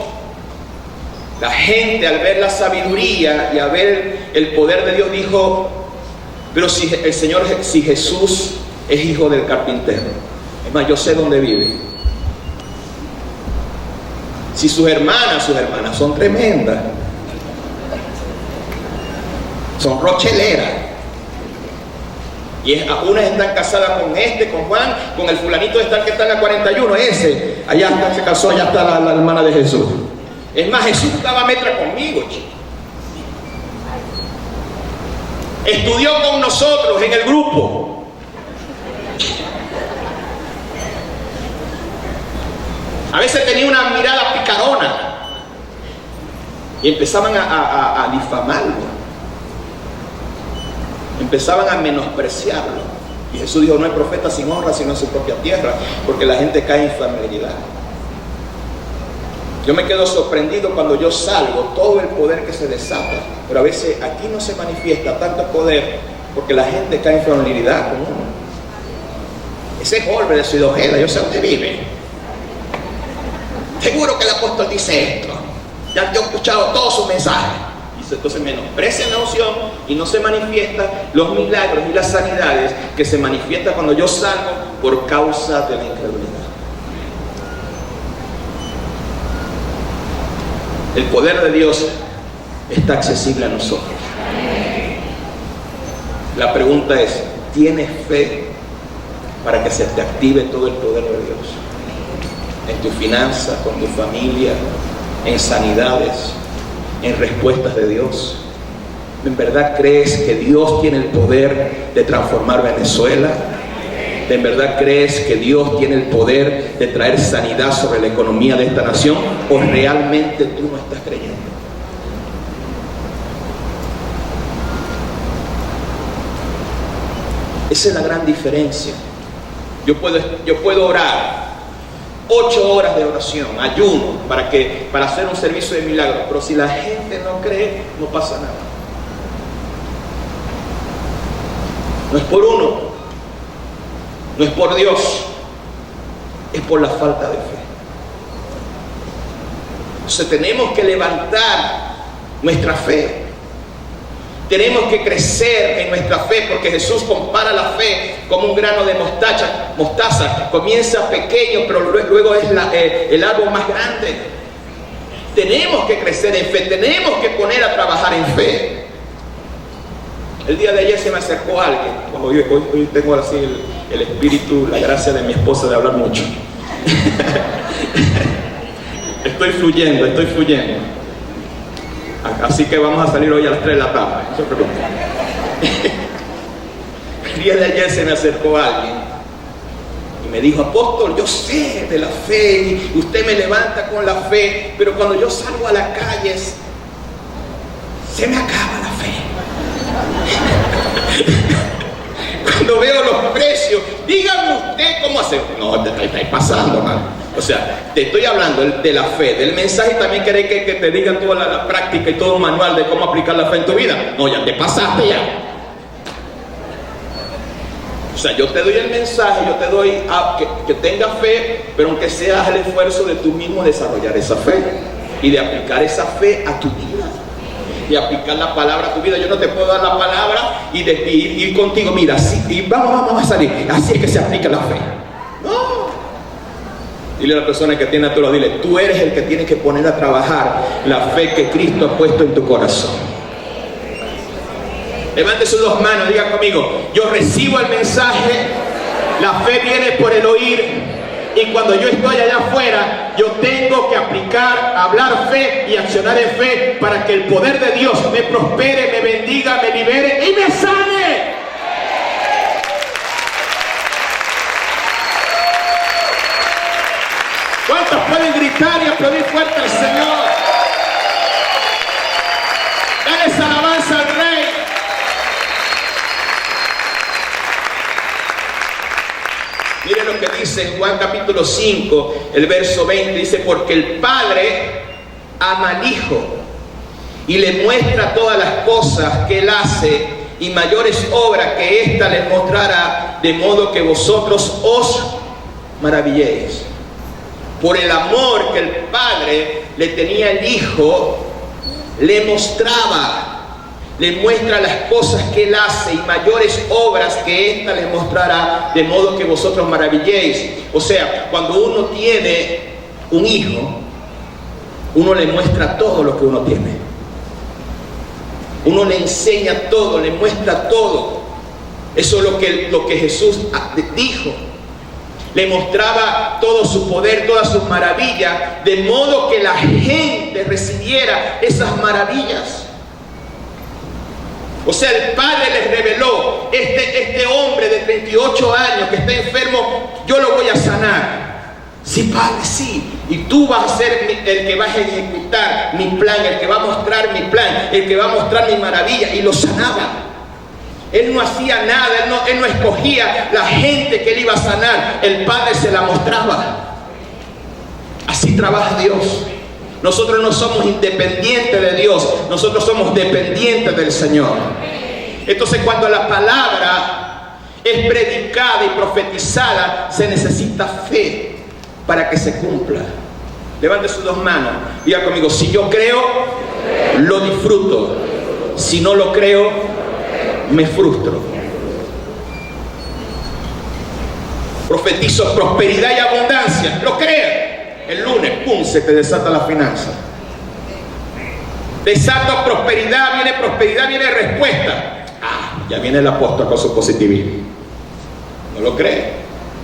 la gente, al ver la sabiduría y a ver el poder de Dios, dijo: pero si Jesús es hijo del carpintero, es más, yo sé dónde vive. Si sus hermanas son tremendas, son rocheleras, y unas están casadas con Juan, con el fulanito que está en la 41, ese, allá está, se casó, allá está la hermana de Jesús. Es más, Jesús estaba metra conmigo, chico. Estudió con nosotros en el grupo. A veces tenía una mirada picarona y empezaban a difamarlo, empezaban a menospreciarlo. Y Jesús dijo: no hay profeta sin honra sino en su propia tierra, porque la gente cae en familiaridad. Yo me quedo sorprendido cuando yo salgo, todo el poder que se desata, pero a veces aquí no se manifiesta tanto poder porque la gente cae en familiaridad con uno. Ese Jorge de Ciudad Ojeda, yo sé dónde vive. Seguro que el apóstol dice esto. Ya yo he escuchado todos sus mensajes. Y entonces menosprecian la unción y no se manifiestan los milagros y las sanidades que se manifiestan cuando yo salgo por causa de la incredulidad. El poder de Dios está accesible a nosotros. La pregunta es: ¿tienes fe para que se te active todo el poder de Dios? En tu finanza, con tu familia, en sanidades, en respuestas de Dios. ¿En verdad crees que Dios tiene el poder de transformar Venezuela? ¿En verdad crees que Dios tiene el poder de traer sanidad sobre la economía de esta nación? ¿O realmente tú no estás creyendo? Esa es la gran diferencia. Yo puedo orar 8 horas de oración, ayuno, para hacer un servicio de milagros, pero si la gente no cree, no pasa nada. No es por uno, no es por Dios, es por la falta de fe. Entonces tenemos que levantar nuestra fe. Tenemos que crecer en nuestra fe, porque Jesús compara la fe como un grano de mostaza. Comienza pequeño, pero luego es el árbol más grande. Tenemos que crecer en fe, tenemos que poner a trabajar en fe. El día de ayer se me acercó alguien, como hoy tengo así el espíritu, la gracia de mi esposa de hablar mucho. Estoy fluyendo. Así que vamos a salir hoy a las 3 de la tarde. No se preocupen. El día de ayer se me acercó alguien y me dijo: apóstol, yo sé de la fe y usted me levanta con la fe, pero cuando yo salgo a las calles se me acaba la fe. Cuando veo los precios, dígame usted cómo hacer. No, te estáis pasando, hermano. O sea, te estoy hablando de la fe, del mensaje, y también querés que te diga toda la práctica y todo un manual de cómo aplicar la fe en tu vida. No, ya te pasaste ya. O sea, yo te doy el mensaje, yo te doy que tengas fe, pero aunque sea el esfuerzo de tú mismo desarrollar esa fe. y de aplicar esa fe a tu vida, de aplicar la palabra a tu vida. Yo no te puedo dar la palabra y ir contigo, mira, sí, y vamos a salir, así es que se aplica la fe. No. Dile a la persona que tiene a tu lado, dile, tú eres el que tiene que poner a trabajar la fe que Cristo ha puesto en tu corazón. Levante sus dos manos, diga conmigo, yo recibo el mensaje, la fe viene por el oír. Y cuando yo estoy allá afuera, yo tengo que aplicar, hablar fe y accionar en fe para que el poder de Dios me prospere, me bendiga, me libere y me sane. ¿Cuántos pueden gritar y aplaudir fuerte al Señor? Dale esa alabanza al Rey. Mire lo que dice en Juan capítulo 5, el verso 20, dice, porque el Padre ama al Hijo y le muestra todas las cosas que Él hace y mayores obras que ésta les mostrará, de modo que vosotros os maravilléis. Por el amor que el Padre le tenía al Hijo, le mostraba. Le muestra las cosas que Él hace y mayores obras que ésta les mostrará, de modo que vosotros maravilléis. O sea, cuando uno tiene un hijo, uno le muestra todo lo que uno tiene. Uno le enseña todo, le muestra todo. Eso es lo que Jesús dijo. Le mostraba todo su poder, todas sus maravillas, de modo que la gente recibiera esas maravillas. O sea, el Padre les reveló, este hombre de 38 años que está enfermo, yo lo voy a sanar. Sí, Padre, sí. Y tú vas a ser el que vas a ejecutar mi plan, el que va a mostrar mi plan, el que va a mostrar mi maravilla. Y lo sanaba. Él no hacía nada, él no escogía la gente que él iba a sanar. El Padre se la mostraba. Así trabaja Dios. Nosotros no somos independientes de Dios, nosotros somos dependientes del Señor. Entonces, cuando la palabra es predicada y profetizada, se necesita fe para que se cumpla. Levante sus dos manos, diga conmigo, si yo creo, lo disfruto. Si no lo creo, me frustro. Profetizo prosperidad y abundancia. ¿Lo crees? El lunes, pum, se te desata la finanza. Desato prosperidad, viene respuesta. Ya viene el apóstol con su positivismo. ¿No lo crees?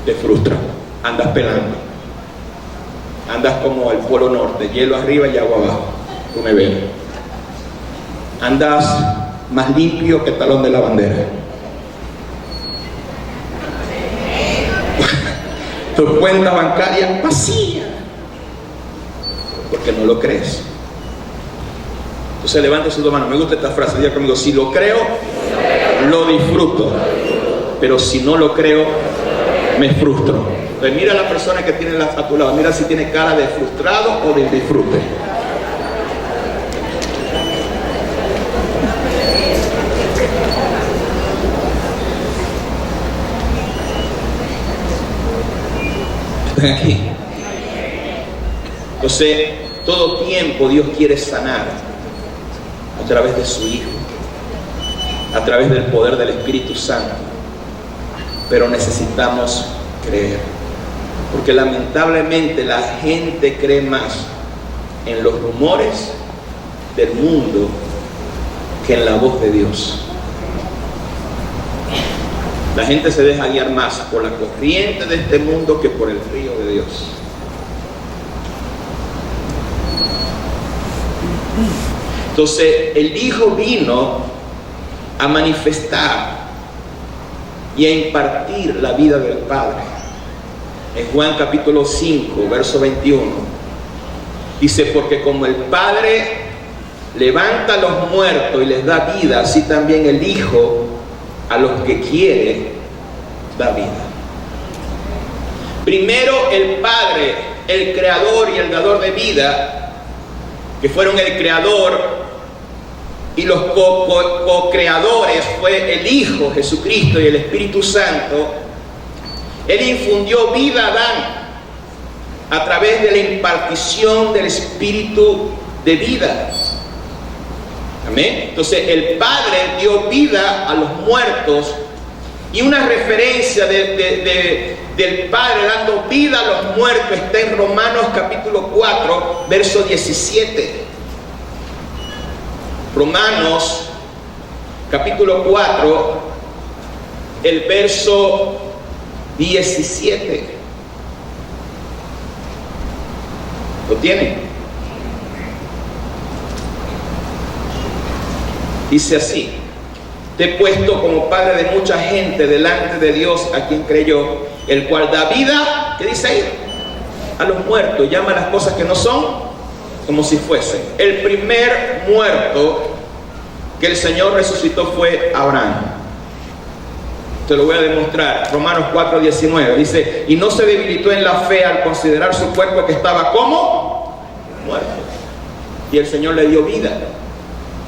Te frustra. Andas pelando. Andas como el polo norte, hielo arriba y agua abajo. Tú me ves. Andas más limpio que el talón de la bandera. Tu cuenta bancaria vacía. Porque no lo crees. Entonces levanta sus dos manos. Me gusta esta frase, diga conmigo, si lo creo, lo disfruto. Pero si no lo creo, me frustro. Entonces mira a la persona que tiene a tu lado. Mira si tiene cara de frustrado o de disfrute. ¿Están aquí? Entonces, todo tiempo Dios quiere sanar a través de su Hijo, a través del poder del Espíritu Santo. Pero necesitamos creer, porque lamentablemente la gente cree más en los rumores del mundo que en la voz de Dios. La gente se deja guiar más por la corriente de este mundo que por el río de Dios. Entonces el Hijo vino a manifestar y a impartir la vida del Padre. En Juan capítulo 5, verso 21, dice, porque como el Padre levanta a los muertos y les da vida, así también el Hijo a los que quiere da vida. Primero el Padre, el creador y el dador de vida, que fueron el creador y los co-creadores fue el Hijo Jesucristo y el Espíritu Santo. Él infundió vida a Adán a través de la impartición del Espíritu de vida. Amén. Entonces el Padre dio vida a los muertos, y una referencia del Padre dando vida a los muertos está en Romanos capítulo 4, verso 17. Romanos capítulo 4, el verso 17. ¿Lo tienen? Dice así: te he puesto como padre de mucha gente delante de Dios, a quien creyó, el cual da vida, ¿qué dice ahí? A los muertos, llama las cosas que no son como si fuesen. El primer muerto que el Señor resucitó fue Abraham. Te lo voy a demostrar. Romanos 4:19 dice: y no se debilitó en la fe al considerar su cuerpo que estaba como muerto, y el Señor le dio vida.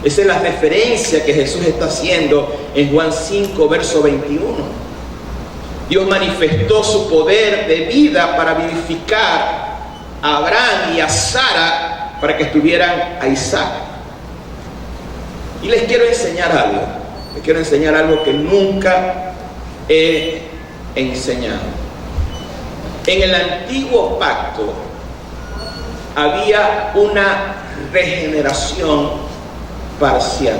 Esa es la referencia que Jesús está haciendo en Juan 5, verso 21. Dios manifestó su poder de vida para vivificar a Abraham y a Sara para que estuvieran a Isaac. Y les quiero enseñar algo. Les quiero enseñar algo que nunca he enseñado. En el antiguo pacto había una regeneración parcial.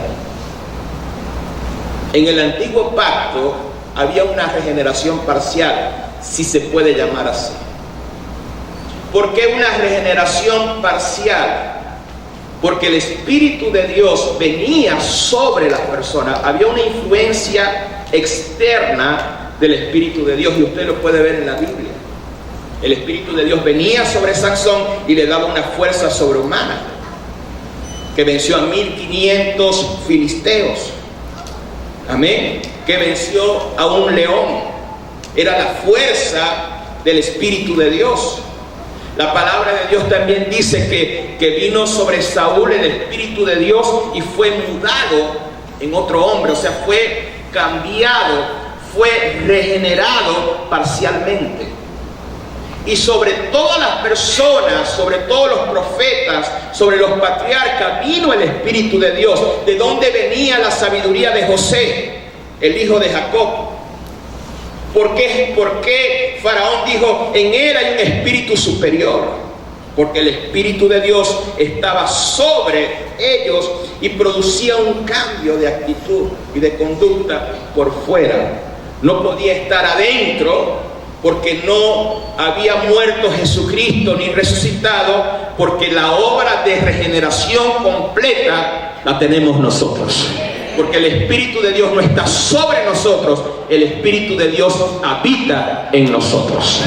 En el antiguo pacto había una regeneración parcial, si se puede llamar así. ¿Por qué una regeneración parcial? Porque el Espíritu de Dios venía sobre las personas. Había una influencia externa del Espíritu de Dios, y usted lo puede ver en la Biblia. El Espíritu de Dios venía sobre Sansón y le daba una fuerza sobrehumana, que venció a 1500 filisteos. Amén. Que venció a un león. Era la fuerza del Espíritu de Dios. La palabra de Dios también dice que vino sobre Saúl el Espíritu de Dios y fue mudado en otro hombre. O sea, fue cambiado, fue regenerado parcialmente. Y sobre todas las personas, sobre todos los profetas, sobre los patriarcas, vino el Espíritu de Dios. ¿De dónde venía la sabiduría de José, el hijo de Jacob? ¿Por qué Faraón dijo: en él hay un espíritu superior? Porque el Espíritu de Dios estaba sobre ellos y producía un cambio de actitud y de conducta por fuera. No podía estar adentro, porque no había muerto Jesucristo ni resucitado, porque la obra de regeneración completa la tenemos nosotros. Porque el Espíritu de Dios no está sobre nosotros, el Espíritu de Dios habita en nosotros.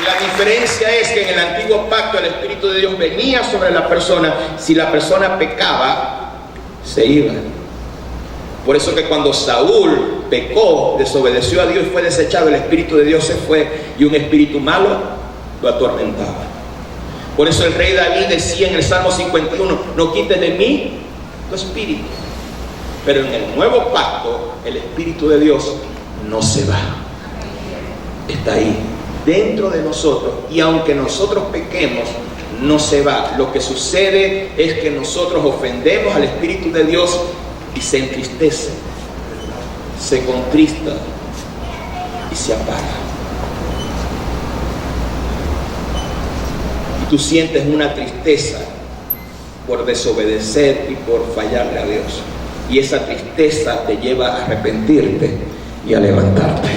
La diferencia es que en el antiguo pacto el Espíritu de Dios venía sobre la persona. Si la persona pecaba, se iba. Por eso que cuando Saúl pecó, desobedeció a Dios y fue desechado, el Espíritu de Dios se fue y un espíritu malo lo atormentaba. Por eso el rey David decía en el Salmo 51: no quites de mí tu espíritu. Pero en el nuevo pacto el Espíritu de Dios no se va, está ahí dentro de nosotros, y aunque nosotros pequemos, no se va. Lo que sucede es que nosotros ofendemos al Espíritu de Dios y se entristece, se contrista y se apaga. Y tú sientes una tristeza por desobedecer y por fallarle a Dios, y esa tristeza te lleva a arrepentirte y a levantarte.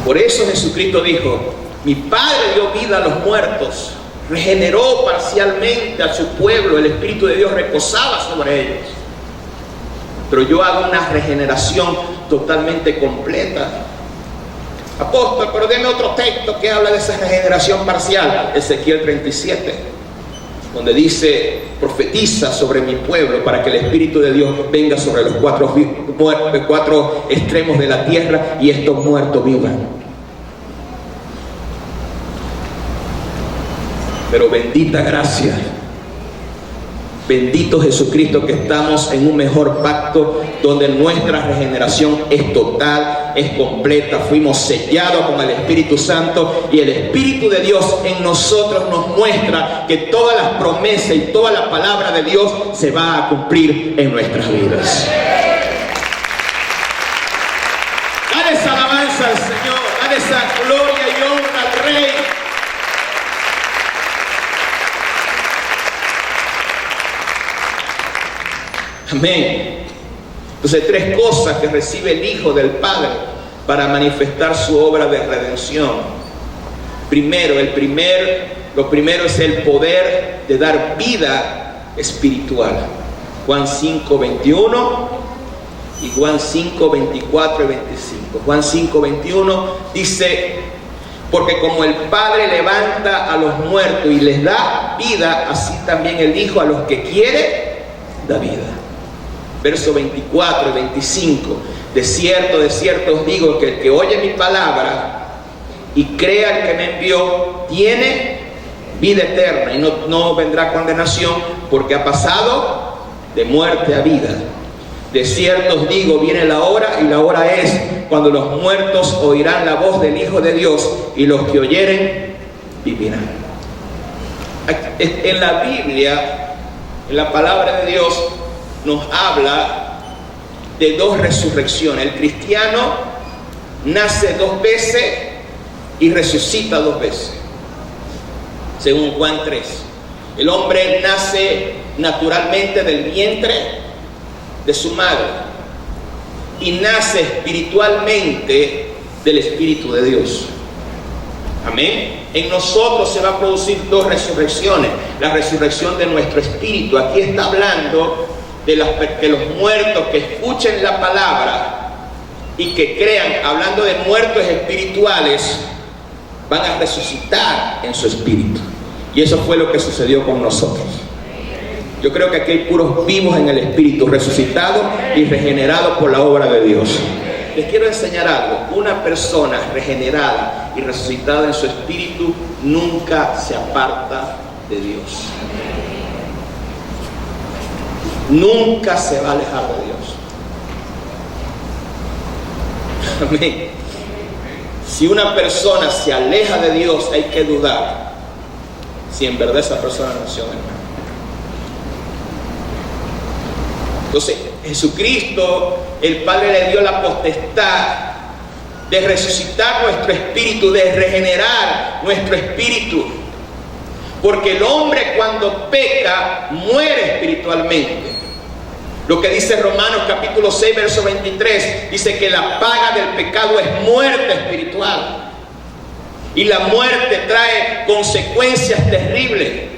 Por eso Jesucristo dijo: mi Padre dio vida a los muertos, regeneró parcialmente a su pueblo, el Espíritu de Dios reposaba sobre ellos, pero yo hago una regeneración totalmente completa. Apóstol, pero deme otro texto que habla de esa regeneración parcial. Ezequiel 37, donde dice: profetiza sobre mi pueblo para que el Espíritu de Dios venga sobre los cuatro extremos de la tierra y estos muertos vivan. Pero bendita gracia Bendito Jesucristo, que estamos en un mejor pacto donde nuestra regeneración es total, es completa. Fuimos sellados con el Espíritu Santo y el Espíritu de Dios en nosotros nos muestra que todas las promesas y toda la palabra de Dios se va a cumplir en nuestras vidas. Dale esa alabanza al Señor, dale esa gloria y honra al Rey. Amén. Entonces, tres cosas que recibe el Hijo del Padre para manifestar su obra de redención. Primero, lo primero es el poder de dar vida espiritual. Juan 5:21 y Juan 5:24 y 25. Juan 5:21 dice: porque como el Padre levanta a los muertos y les da vida, así también el Hijo a los que quiere da vida. Verso 24 y 25. De cierto os digo que el que oye mi palabra y crea al que me envió, tiene vida eterna y no vendrá condenación, porque ha pasado de muerte a vida. De cierto os digo, viene la hora, y la hora es cuando los muertos oirán la voz del Hijo de Dios, y los que oyeren vivirán. En la Biblia, en la palabra de Dios, nos habla de dos resurrecciones. El cristiano nace 2 veces y resucita 2 veces, según Juan 3. El hombre nace naturalmente del vientre de su madre y nace espiritualmente del Espíritu de Dios. Amén. En nosotros se va a producir 2 resurrecciones. La resurrección de nuestro espíritu. Aquí está hablando de los muertos que escuchen la palabra y que crean. Hablando de muertos espirituales, van a resucitar en su espíritu. Y eso fue lo que sucedió con nosotros. Yo creo que aquí hay puros vivos en el espíritu, resucitados y regenerados por la obra de Dios. Les quiero enseñar algo. Una persona regenerada y resucitada en su espíritu nunca se aparta de Dios. Nunca se va a alejar de Dios. Amén. Si una persona se aleja de Dios, hay que dudar si en verdad esa persona nació de nuevo. Entonces, Jesucristo, el Padre le dio la potestad de resucitar nuestro espíritu, de regenerar nuestro espíritu. Porque el hombre, cuando peca, muere espiritualmente. Lo que dice Romanos capítulo 6, verso 23, dice que la paga del pecado es muerte espiritual. Y la muerte trae consecuencias terribles.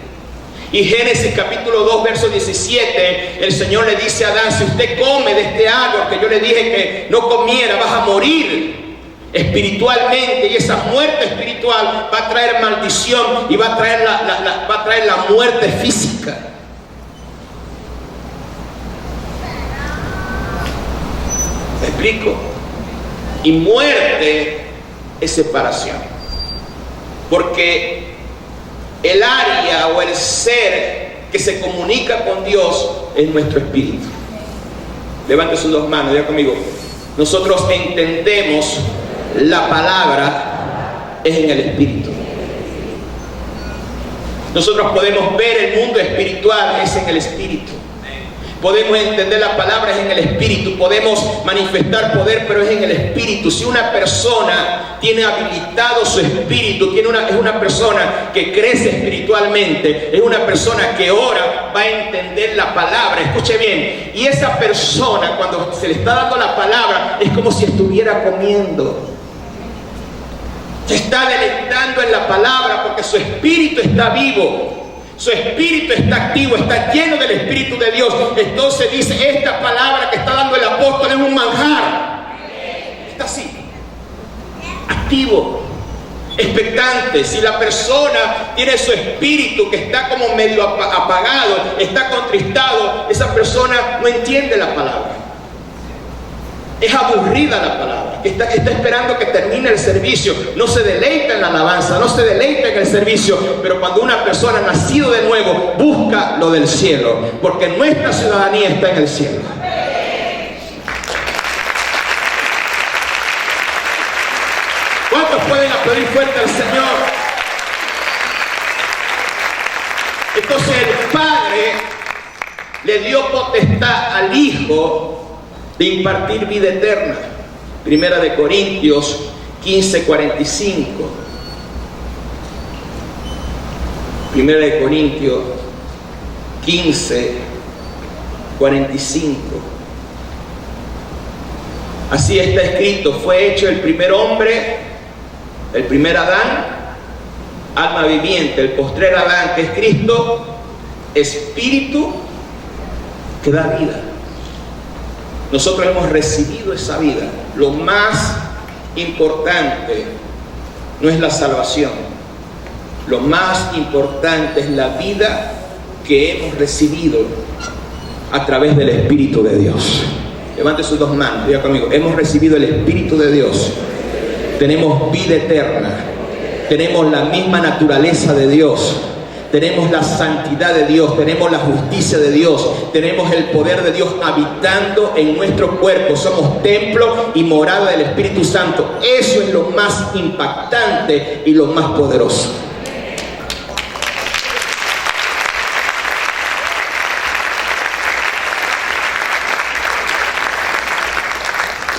Y Génesis capítulo 2, verso 17, el Señor le dice a Adán: si usted come de este árbol que yo le dije que no comiera, vas a morir espiritualmente. Y esa muerte espiritual va a traer maldición y va a traer la muerte física. ¿Me explico? Y muerte es separación. Porque el área o el ser que se comunica con Dios es nuestro espíritu. Levante sus 2 manos, diga conmigo: nosotros entendemos la palabra es en el espíritu. Nosotros podemos ver el mundo espiritual es en el espíritu. Podemos entender la palabra es en el espíritu. Podemos manifestar poder, pero es en el espíritu. Si una persona tiene habilitado su espíritu, es una persona que crece espiritualmente, es una persona que ora, va a entender la palabra. Escuche bien. Y esa persona, cuando se le está dando la palabra, es como si estuviera comiendo. Se está deleitando en la palabra porque su espíritu está vivo. Su espíritu está activo, está lleno del Espíritu de Dios. Entonces dice: esta palabra que está dando el apóstol es un manjar. Está así, activo, expectante. Si la persona tiene su espíritu que está como medio apagado, está contristado, esa persona no entiende la palabra. Es aburrida la palabra. que está esperando que termine el servicio, no se deleita en la alabanza, no se deleita en el servicio. Pero cuando una persona nacido de nuevo busca lo del cielo, porque nuestra ciudadanía está en el cielo. ¿Cuántos pueden aplaudir fuerte al Señor? Entonces el Padre le dio potestad al Hijo de impartir vida eterna. Primera de Corintios 15:45. Primera de Corintios 15:45. Así está escrito: fue hecho el primer hombre, el primer Adán, alma viviente; el postrer Adán, que es Cristo, espíritu que da vida. Nosotros hemos recibido esa vida. Lo más importante no es la salvación. Lo más importante es la vida que hemos recibido a través del Espíritu de Dios. Levante sus dos manos, diga conmigo: hemos recibido el Espíritu de Dios. Tenemos vida eterna. Tenemos la misma naturaleza de Dios. Tenemos la santidad de Dios, tenemos la justicia de Dios, tenemos el poder de Dios habitando en nuestro cuerpo. Somos templo y morada del Espíritu Santo. Eso es lo más impactante y lo más poderoso.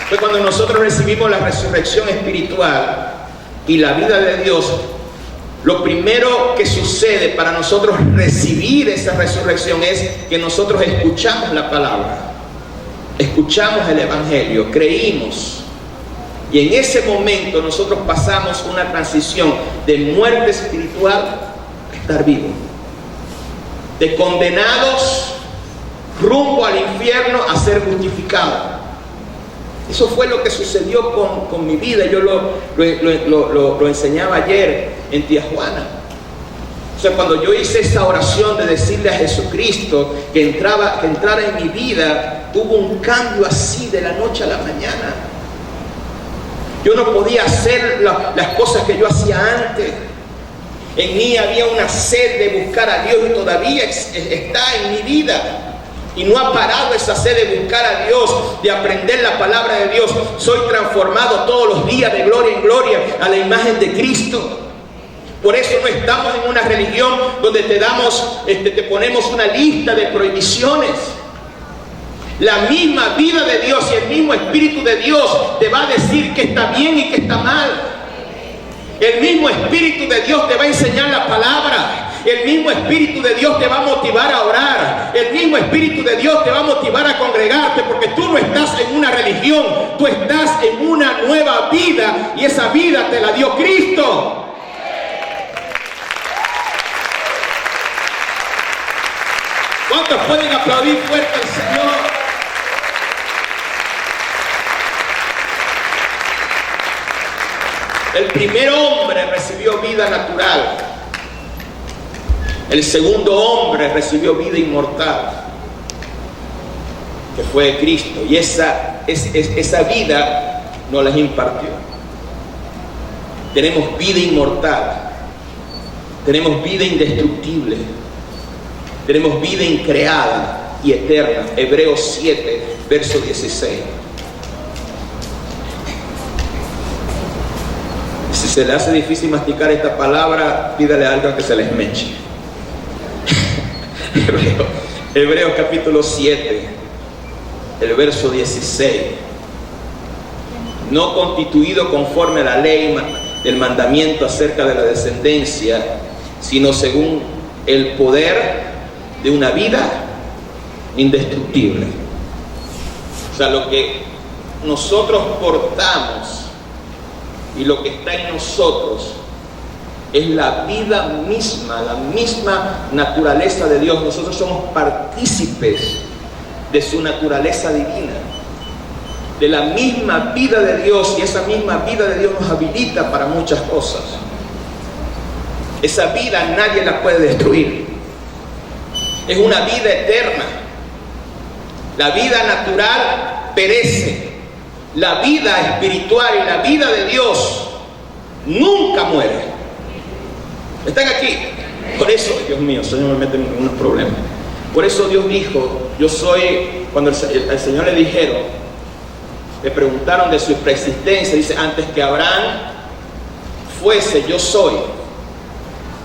Pues cuando nosotros recibimos la resurrección espiritual y la vida de Dios, lo primero que sucede para nosotros recibir esa resurrección es que nosotros escuchamos la palabra, escuchamos el Evangelio, creímos. Y en ese momento nosotros pasamos una transición de muerte espiritual a estar vivos, de condenados rumbo al infierno a ser justificados. Eso fue lo que sucedió con mi vida. Yo lo enseñaba ayer en Tijuana. O sea, cuando yo hice esa oración de decirle a Jesucristo que entrara en mi vida, hubo un cambio así de la noche a la mañana. Yo no podía hacer las cosas que yo hacía antes. En mí había una sed de buscar a Dios y todavía está en mi vida. Y no ha parado esa sed de buscar a Dios, de aprender la palabra de Dios. Soy transformado todos los días de gloria en gloria a la imagen de Cristo. Por eso no estamos en una religión donde te ponemos una lista de prohibiciones. La misma vida de Dios y el mismo Espíritu de Dios te va a decir que está bien y que está mal. El mismo Espíritu de Dios te va a enseñar la palabra. El mismo Espíritu de Dios te va a motivar a orar. El mismo Espíritu de Dios te va a motivar a congregarte, porque tú no estás en una religión, tú estás en una nueva vida, y esa vida te la dio Cristo. ¿Cuántos pueden aplaudir fuerte al Señor? El primer hombre recibió vida natural. El segundo hombre recibió vida inmortal, que fue Cristo. Y esa vida nos la impartió. Tenemos vida inmortal. Tenemos vida indestructible. Tenemos vida increada y eterna. Hebreos 7, verso 16. Si se le hace difícil masticar esta palabra, pídale algo que se les meche. Hebreos capítulo 7, el verso 16. No constituido conforme a la ley del mandamiento acerca de la descendencia, sino según el poder de una vida indestructible. O sea, lo que nosotros portamos y lo que está en nosotros es la vida misma, la misma naturaleza de Dios. Nosotros somos partícipes de su naturaleza divina, de la misma vida de Dios, y esa misma vida de Dios nos habilita para muchas cosas. Esa vida nadie la puede destruir. Es una vida eterna. La vida natural perece. la vida espiritual y la vida de Dios nunca muere. ¿Están aquí? Por eso, Dios mío, Señor, me mete en unos problemas. Por eso Dios dijo, yo soy, cuando al Señor le dijeron, le preguntaron de su preexistencia, dice, antes que Abraham fuese, yo soy.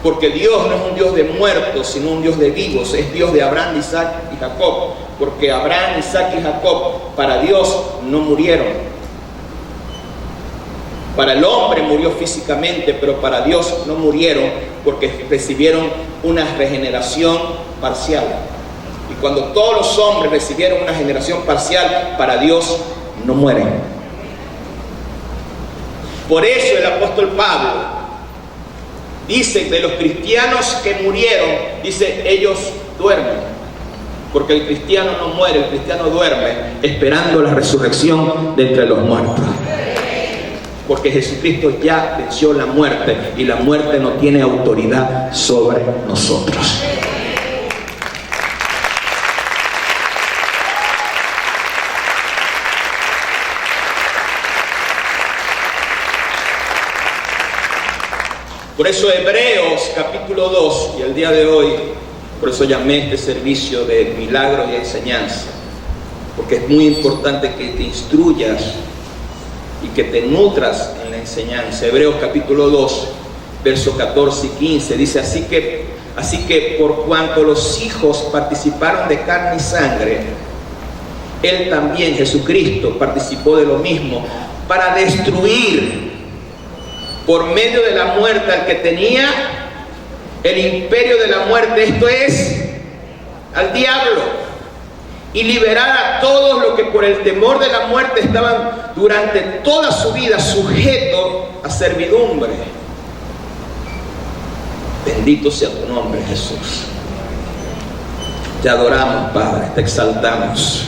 Porque Dios no es un Dios de muertos, sino un Dios de vivos. Es Dios de Abraham, Isaac y Jacob. Porque Abraham, Isaac y Jacob, para Dios no murieron. Para el hombre murió físicamente, pero para Dios no murieron, porque recibieron una regeneración parcial. Y cuando todos los hombres recibieron una generación parcial, para Dios no mueren. Por eso el apóstol Pablo dice de los cristianos que murieron, dice, ellos duermen. Porque el cristiano no muere, el cristiano duerme, esperando la resurrección de entre los muertos. Porque Jesucristo ya venció la muerte, y la muerte no tiene autoridad sobre nosotros. Por eso Hebreos capítulo 2, y el día de hoy, por eso llamé este servicio de milagros y enseñanza, porque es muy importante que te instruyas y que te nutras en la enseñanza. Hebreos capítulo 2, versos 14 y 15, dice, así que por cuanto los hijos participaron de carne y sangre, Él también, Jesucristo, participó de lo mismo, para destruir por medio de la muerte al que tenía el imperio de la muerte, esto es, al diablo, y liberar a todos los que por el temor de la muerte estaban durante toda su vida sujetos a servidumbre. Bendito sea tu nombre, Jesús. Te adoramos, Padre, te exaltamos.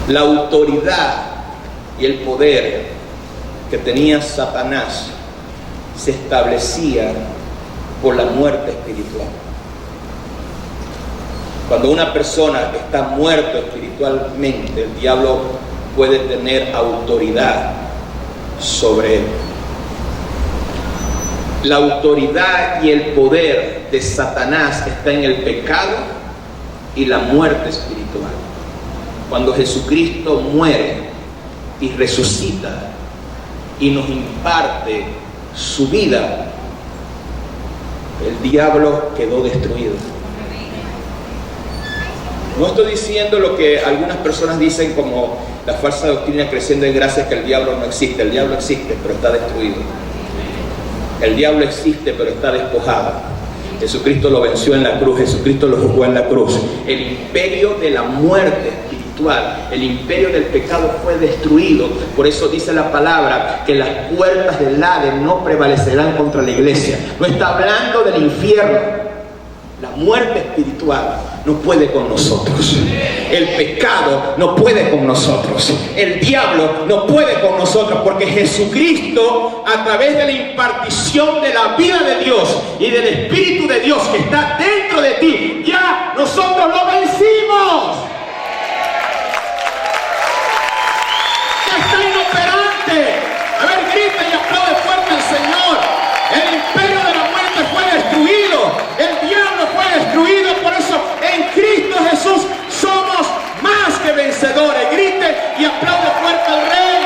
La autoridad y el poder que tenía Satanás se establecía por la muerte espiritual. Cuando una persona está muerta espiritualmente, el diablo puede tener autoridad sobre él. La autoridad y el poder de Satanás está en el pecado y la muerte espiritual. Cuando Jesucristo muere y resucita y nos imparte su vida, el diablo quedó destruido. No estoy diciendo lo que algunas personas dicen como la falsa doctrina creciendo en gracia, que el diablo no existe. El diablo existe, pero está destruido. El diablo existe, pero está despojado. Jesucristo lo venció en la cruz, Jesucristo lo jugó en la cruz. El imperio de la muerte espiritual, el imperio del pecado fue destruido. Por eso dice la palabra que las puertas del Hades no prevalecerán contra la iglesia. No está hablando del infierno. La muerte espiritual no puede con nosotros. El pecado no puede con nosotros. El diablo no puede con nosotros, porque Jesucristo, a través de la impartición de la vida de Dios y del Espíritu de Dios que está dentro de ti, ya nosotros lo vencimos. Ya está inoperante. A ver, grita y aplaude fuerte al Señor. El imperio de la muerte fue destruido. El diablo fue destruido. Por eso en Cristo Jesús somos más que vencedores. Grite y aplaude fuerte al Rey.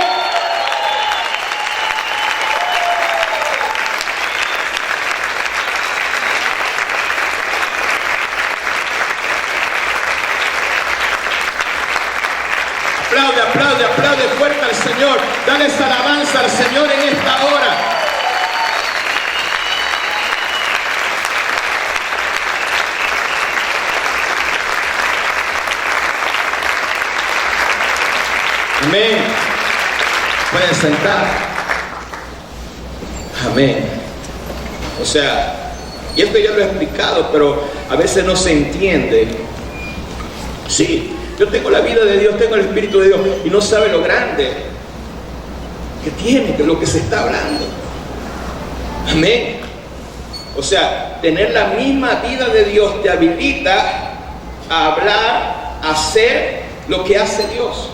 Aplaude, aplaude, aplaude fuerte al Señor. Dale esa alabanza al Señor en esta hora. Amén. Pueden sentar. Amén. O sea, y esto ya lo he explicado, pero a veces no se entiende. Sí, yo tengo la vida de Dios, tengo el Espíritu de Dios, y no sabe lo grande que tiene, que lo que se está hablando. Amén. O sea, tener la misma vida de Dios te habilita a hablar, a hacer lo que hace Dios.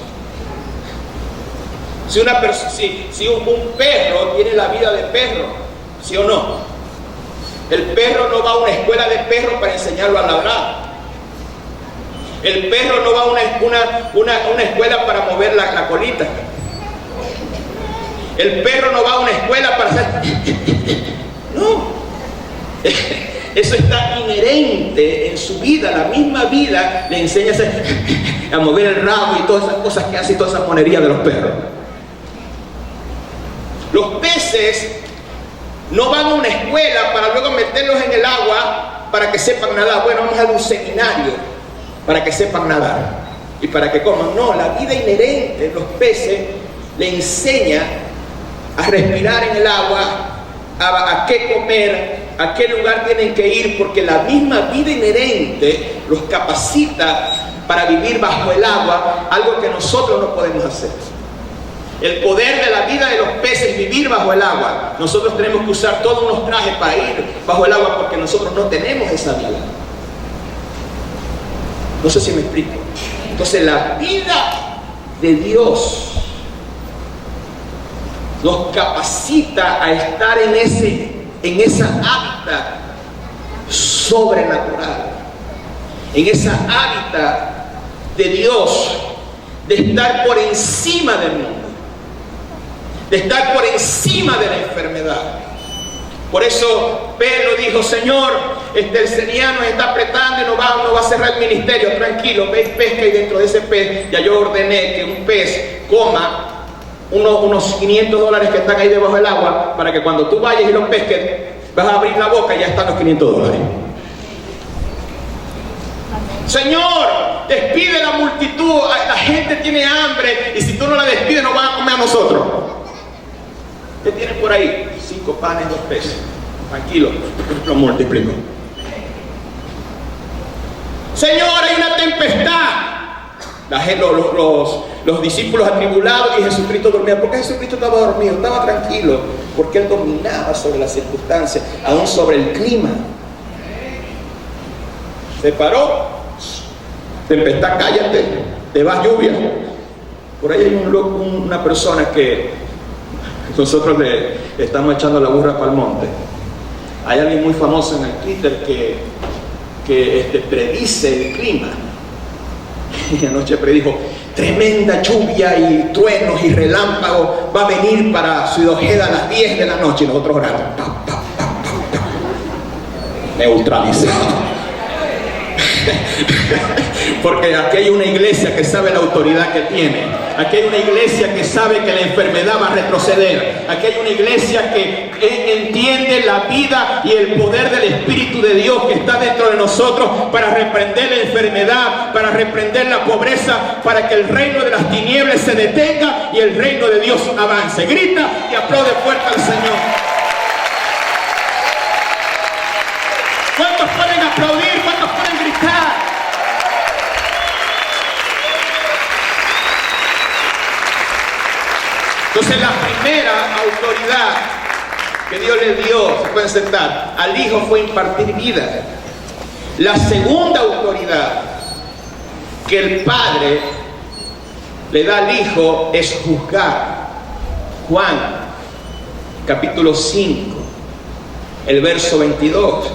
Si un perro tiene la vida de perro, ¿sí o no? El perro no va a una escuela de perros para enseñarlo a ladrar. El perro no va a una escuela para mover la colita. El perro no va a una escuela para hacer... No. Eso está inherente en su vida. La misma vida le enseña a mover el rabo y todas esas cosas que hace, y todas esas monerías de los perros. Los peces no van a una escuela para luego meterlos en el agua para que sepan nadar. Bueno, vamos a un seminario para que sepan nadar y para que coman. No, la vida inherente de los peces le enseña a respirar en el agua, a qué comer, a qué lugar tienen que ir, porque la misma vida inherente los capacita para vivir bajo el agua, algo que nosotros no podemos hacer. El poder de la vida de los peces es vivir bajo el agua. Nosotros tenemos que usar todos unos trajes para ir bajo el agua porque nosotros no tenemos esa vida. No sé si me explico. Entonces la vida de Dios nos capacita a estar en esa hábitat sobrenatural, en esa hábitat de Dios, de estar por encima del mundo, de estar por encima de la enfermedad. Por eso Pedro dijo: Señor, el Señor nos está apretando y no va a cerrar el ministerio. Tranquilo, ve y pesca, y dentro de ese pez ya yo ordené que un pez coma unos $500 que están ahí debajo del agua, para que cuando tú vayas y los pesques, vas a abrir la boca y ya están los $500. Señor, despide la multitud, la gente tiene hambre, y si tú no la despides nos van a comer a nosotros. ¿Qué tienen por ahí? 5 panes, 2 peces. Tranquilo, lo multiplico. Señor, hay una tempestad. Los discípulos atribulados, y Jesucristo dormía. ¿Por qué Jesucristo estaba dormido? Estaba tranquilo, porque Él dominaba sobre las circunstancias, aún sobre el clima. Se paró: tempestad, cállate, te vas, lluvia. Por ahí hay una persona que nosotros le estamos echando la burra para el monte. Hay alguien muy famoso en el Twitter que predice el clima. Y anoche predijo: tremenda lluvia y truenos y relámpagos va a venir para Ciudad Ojeda a las 10 de la noche. Y nosotros orando, neutralizado. Porque aquí hay una iglesia que sabe la autoridad que tiene. Aquí hay una iglesia que sabe que la enfermedad va a retroceder. Aquí hay una iglesia que entiende la vida y el poder del Espíritu de Dios que está dentro de nosotros para reprender la enfermedad, para reprender la pobreza, para que el reino de las tinieblas se detenga y el reino de Dios avance. Grita y aplaude fuerte al Señor. ¿Cuántos pueden aplaudir? ¿Cuántos pueden gritar? Entonces la primera autoridad que Dios le dio, se pueden sentar, al Hijo fue impartir vida. La segunda autoridad que el Padre le da al Hijo es juzgar. Juan capítulo 5, el verso 22.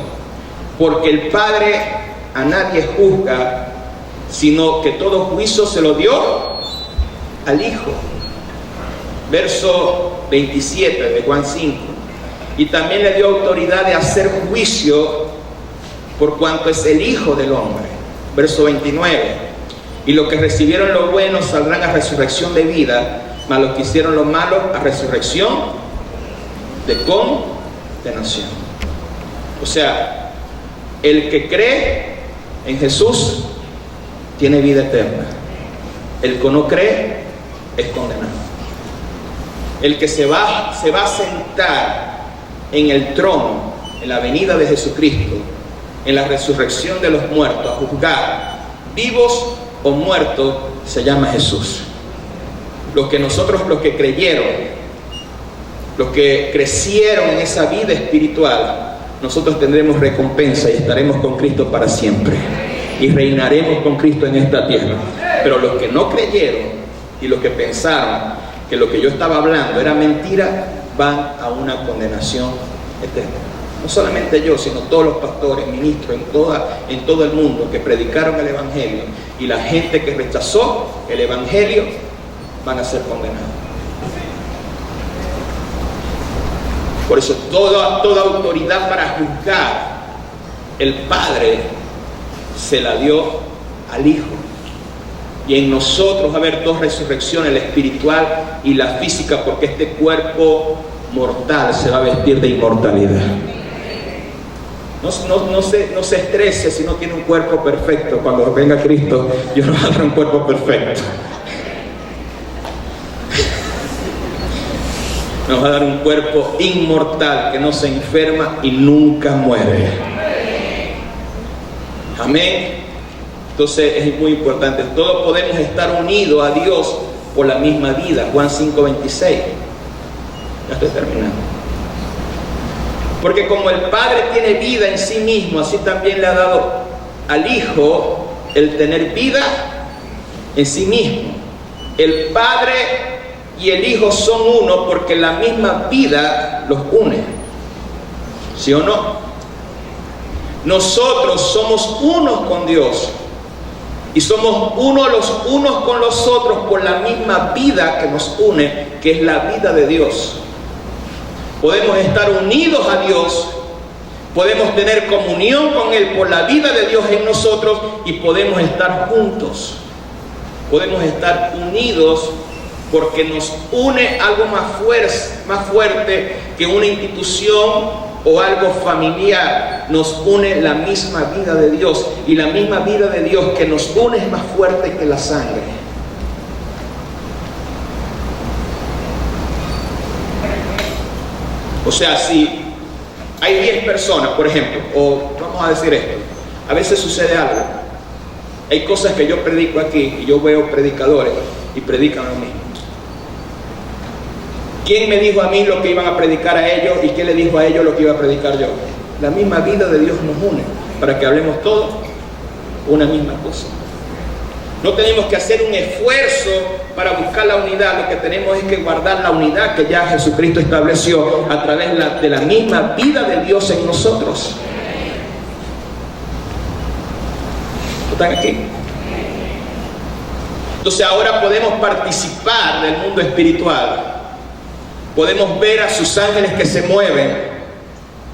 Porque el Padre a nadie juzga, sino que todo juicio se lo dio al Hijo. Verso 27 de Juan 5. Y también le dio autoridad de hacer juicio por cuanto es el Hijo del Hombre. Verso 29. Y los que recibieron lo bueno saldrán a resurrección de vida, mas los que hicieron lo malo a resurrección de condenación. O sea, el que cree en Jesús tiene vida eterna. El que no cree es condenado. El que se va a sentar en el trono, en la venida de Jesucristo, en la resurrección de los muertos, a juzgar vivos o muertos, se llama Jesús. Los que creyeron, los que crecieron en esa vida espiritual, nosotros tendremos recompensa y estaremos con Cristo para siempre. y reinaremos con Cristo en esta tierra. Pero los que no creyeron y los que pensaron que lo que yo estaba hablando era mentira, van a una condenación eterna. No solamente yo, sino todos los pastores, ministros en todo el mundo que predicaron el Evangelio, y la gente que rechazó el Evangelio van a ser condenados. Por eso toda autoridad para juzgar el Padre se la dio al Hijo. Y en nosotros va a haber dos resurrecciones, la espiritual y la física, porque este cuerpo mortal se va a vestir de inmortalidad. No se estrese si no tiene un cuerpo perfecto. Cuando venga Cristo, Dios nos va a dar un cuerpo perfecto. Nos va a dar un cuerpo inmortal que no se enferma y nunca muere. Amén. Entonces es muy importante. Todos podemos estar unidos a Dios por la misma vida. Juan 5:26. Ya estoy terminando. Porque como el Padre tiene vida en sí mismo, así también le ha dado al Hijo el tener vida en sí mismo. El Padre y el Hijo son uno porque la misma vida los une. ¿Sí o no? Nosotros somos unos con Dios y somos uno los unos con los otros por la misma vida que nos une, que es la vida de Dios. Podemos estar unidos a Dios, podemos tener comunión con Él por la vida de Dios en nosotros y podemos estar juntos. Podemos estar unidos porque nos une algo más fuerte que una institución o algo familiar. Nos une la misma vida de Dios, y la misma vida de Dios que nos une es más fuerte que la sangre. O sea, si hay 10 personas, por ejemplo, o vamos a decir esto, a veces sucede algo. Hay cosas que yo predico aquí y yo veo predicadores y predican lo mismo. ¿Quién me dijo a mí lo que iban a predicar a ellos y quién le dijo a ellos lo que iba a predicar yo? La misma vida de Dios nos une para que hablemos todos una misma cosa. No tenemos que hacer un esfuerzo para buscar la unidad. Lo que tenemos es que guardar la unidad que ya Jesucristo estableció a través de la misma vida de Dios en nosotros. ¿Están aquí? Entonces ahora podemos participar del mundo espiritual. Podemos ver a sus ángeles que se mueven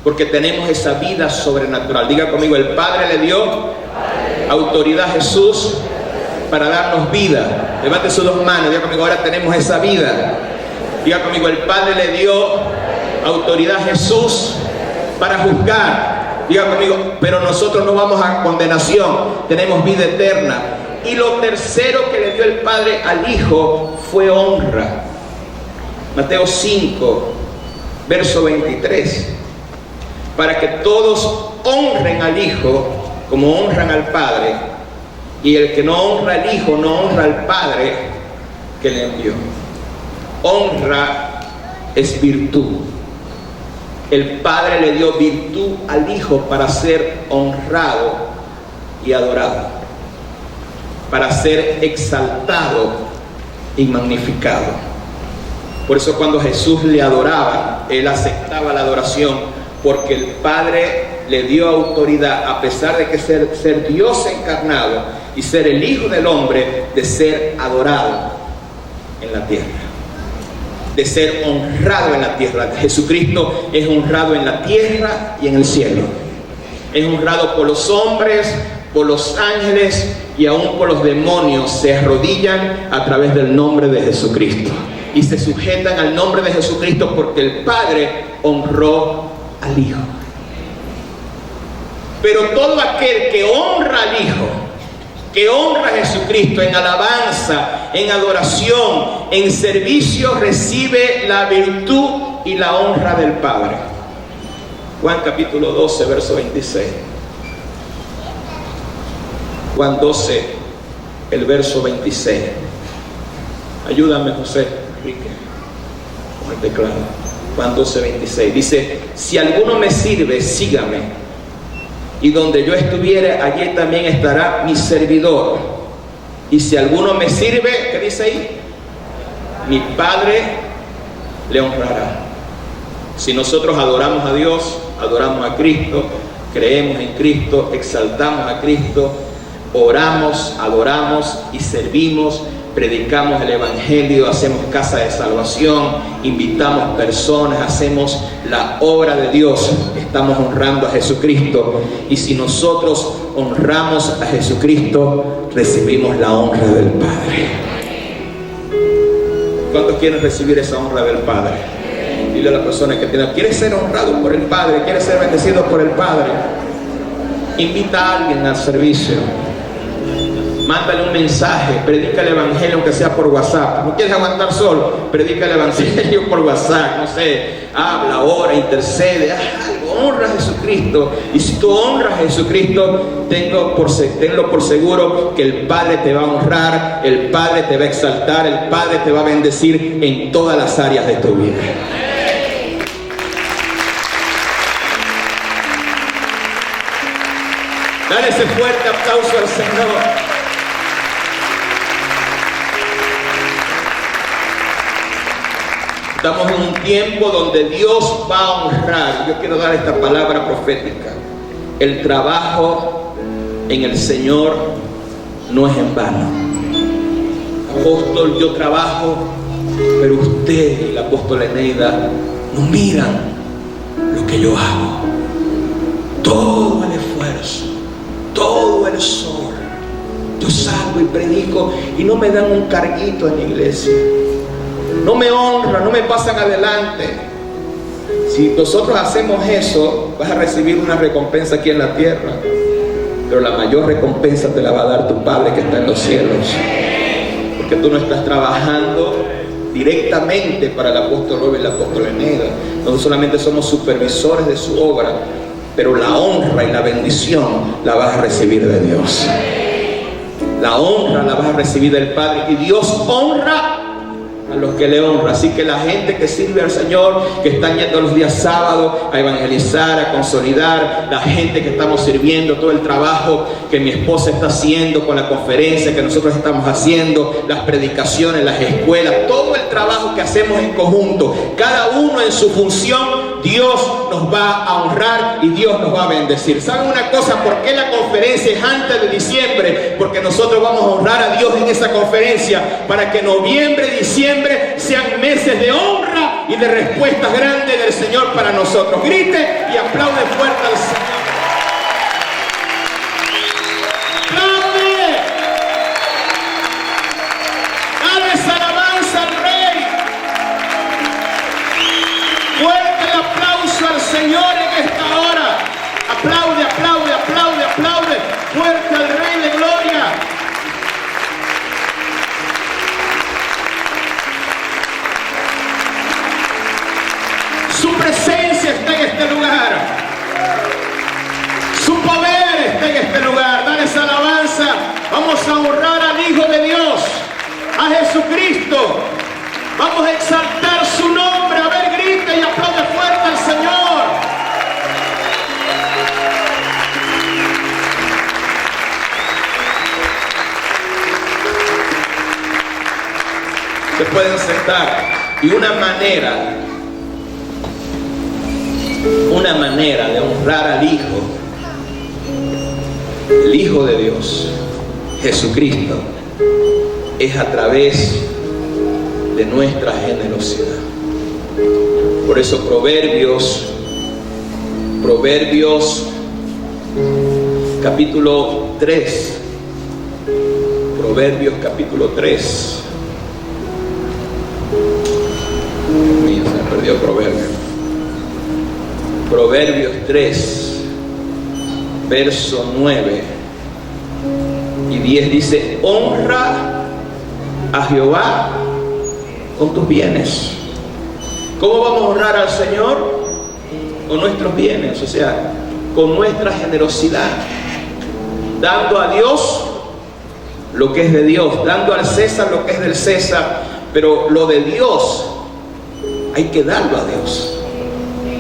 porque tenemos esa vida sobrenatural. Diga conmigo, el Padre le dio autoridad a Jesús para darnos vida. Levante sus dos manos, diga conmigo, ahora tenemos esa vida. Diga conmigo, el Padre le dio autoridad a Jesús para juzgar. Diga conmigo, pero nosotros no vamos a condenación, tenemos vida eterna. Y lo tercero que le dio el Padre al Hijo fue honra. Mateo 5, verso 23. Para que todos honren al Hijo como honran al Padre, y el que no honra al Hijo no honra al Padre que le envió. Honra es virtud. El Padre le dio virtud al Hijo para ser honrado y adorado, para ser exaltado y magnificado. Por eso cuando Jesús le adoraba, Él aceptaba la adoración, porque el Padre le dio autoridad, a pesar de que ser Dios encarnado y ser el Hijo del Hombre, de ser adorado en la tierra, de ser honrado en la tierra. Jesucristo es honrado en la tierra y en el cielo. Es honrado por los hombres, por los ángeles y aún por los demonios. Se arrodillan a través del nombre de Jesucristo y se sujetan al nombre de Jesucristo porque el Padre honró al Hijo. Pero todo aquel que honra al Hijo, que honra a Jesucristo en alabanza, en adoración, en servicio, recibe la virtud y la honra del Padre. Juan capítulo 12, verso 26. Juan 12, el verso 26. Ayúdame, José Enrique, con el teclado. Juan 12, 26. Dice, si alguno me sirve, sígame. y donde yo estuviere, allí también estará mi servidor. Y si alguno me sirve, ¿qué dice ahí? Mi Padre le honrará. Si nosotros adoramos a Dios, adoramos a Cristo, creemos en Cristo, exaltamos a Cristo, oramos, adoramos y servimos, predicamos el Evangelio, hacemos casa de salvación, invitamos personas, hacemos la obra de Dios, estamos honrando a Jesucristo. Y si nosotros honramos a Jesucristo, recibimos la honra del Padre. ¿Cuántos quieren recibir esa honra del Padre? Dile a la persona que tiene, ¿quieres ser honrado por el Padre? ¿Quieres ser bendecido por el Padre? Invita a alguien al servicio. Mándale un mensaje, predica el Evangelio aunque sea por WhatsApp. No quieres aguantar solo, predica el Evangelio por WhatsApp. No sé, habla, ora, intercede, haz algo, honra a Jesucristo. Y si tú honras a Jesucristo, tenlo por seguro que el Padre te va a honrar, el Padre te va a exaltar, el Padre te va a bendecir en todas las áreas de tu vida. Dale ese fuerte aplauso al Señor. Estamos en un tiempo donde Dios va a honrar. Yo quiero dar esta palabra profética. El trabajo en el Señor no es en vano. Apóstol, yo trabajo, pero usted y el apóstol Eneida no miran lo que yo hago. Todo el esfuerzo, todo el sol. Yo salgo y predico y no me dan un carguito en la iglesia. No me honran, no me pasan adelante. Si nosotros hacemos eso, vas a recibir una recompensa aquí en la tierra, pero la mayor recompensa te la va a dar tu Padre que está en los cielos, porque tú no estás trabajando directamente para el apóstol Robert y el apóstol Eneida. Nosotros solamente somos supervisores de su obra, pero la honra y la bendición la vas a recibir de Dios. La honra la vas a recibir del Padre, y Dios honra a los que le honran. Así que la gente que sirve al Señor, que están yendo los días sábados a evangelizar, a consolidar, la gente que estamos sirviendo, todo el trabajo que mi esposa está haciendo con la conferencia que nosotros estamos haciendo, las predicaciones, las escuelas, todo el trabajo que hacemos en conjunto, cada uno en su función, Dios nos va a honrar y Dios nos va a bendecir. ¿Saben una cosa? ¿Por qué la conferencia es antes de diciembre? Porque nosotros vamos a honrar a Dios en esa conferencia, para que noviembre, diciembre sean meses de honra y de respuestas grandes del Señor para nosotros. Grite y aplaude fuerte al Señor. ¡Aplaude! ¡Dale esa alabanza al Rey! Fuerte el aplauso al Señor en esta hora. Aplaude, aplaude, aplaude, aplaude. Fuerte al Rey de Gloria. Su presencia está en este lugar. Su poder está en este lugar. Dale esa alabanza. Vamos a honrar al Hijo de Dios, a Jesucristo. Vamos a exaltar su nombre. A ver, grita y aplaude fuerte al Señor. Se pueden sentar. Y una manera de honrar al Hijo, el Hijo de Dios, Jesucristo, es a través de nuestra generosidad. Por eso Proverbios capítulo 3, Proverbios capítulo 3. Dios mío, se me perdió Proverbios 3, verso 9 y 10 dice: honra a Jehová con tus bienes. ¿Cómo vamos a honrar al Señor? Con nuestros bienes, o sea, con nuestra generosidad, dando a Dios lo que es de Dios, dando al César lo que es del César. Pero lo de Dios hay que darlo a Dios.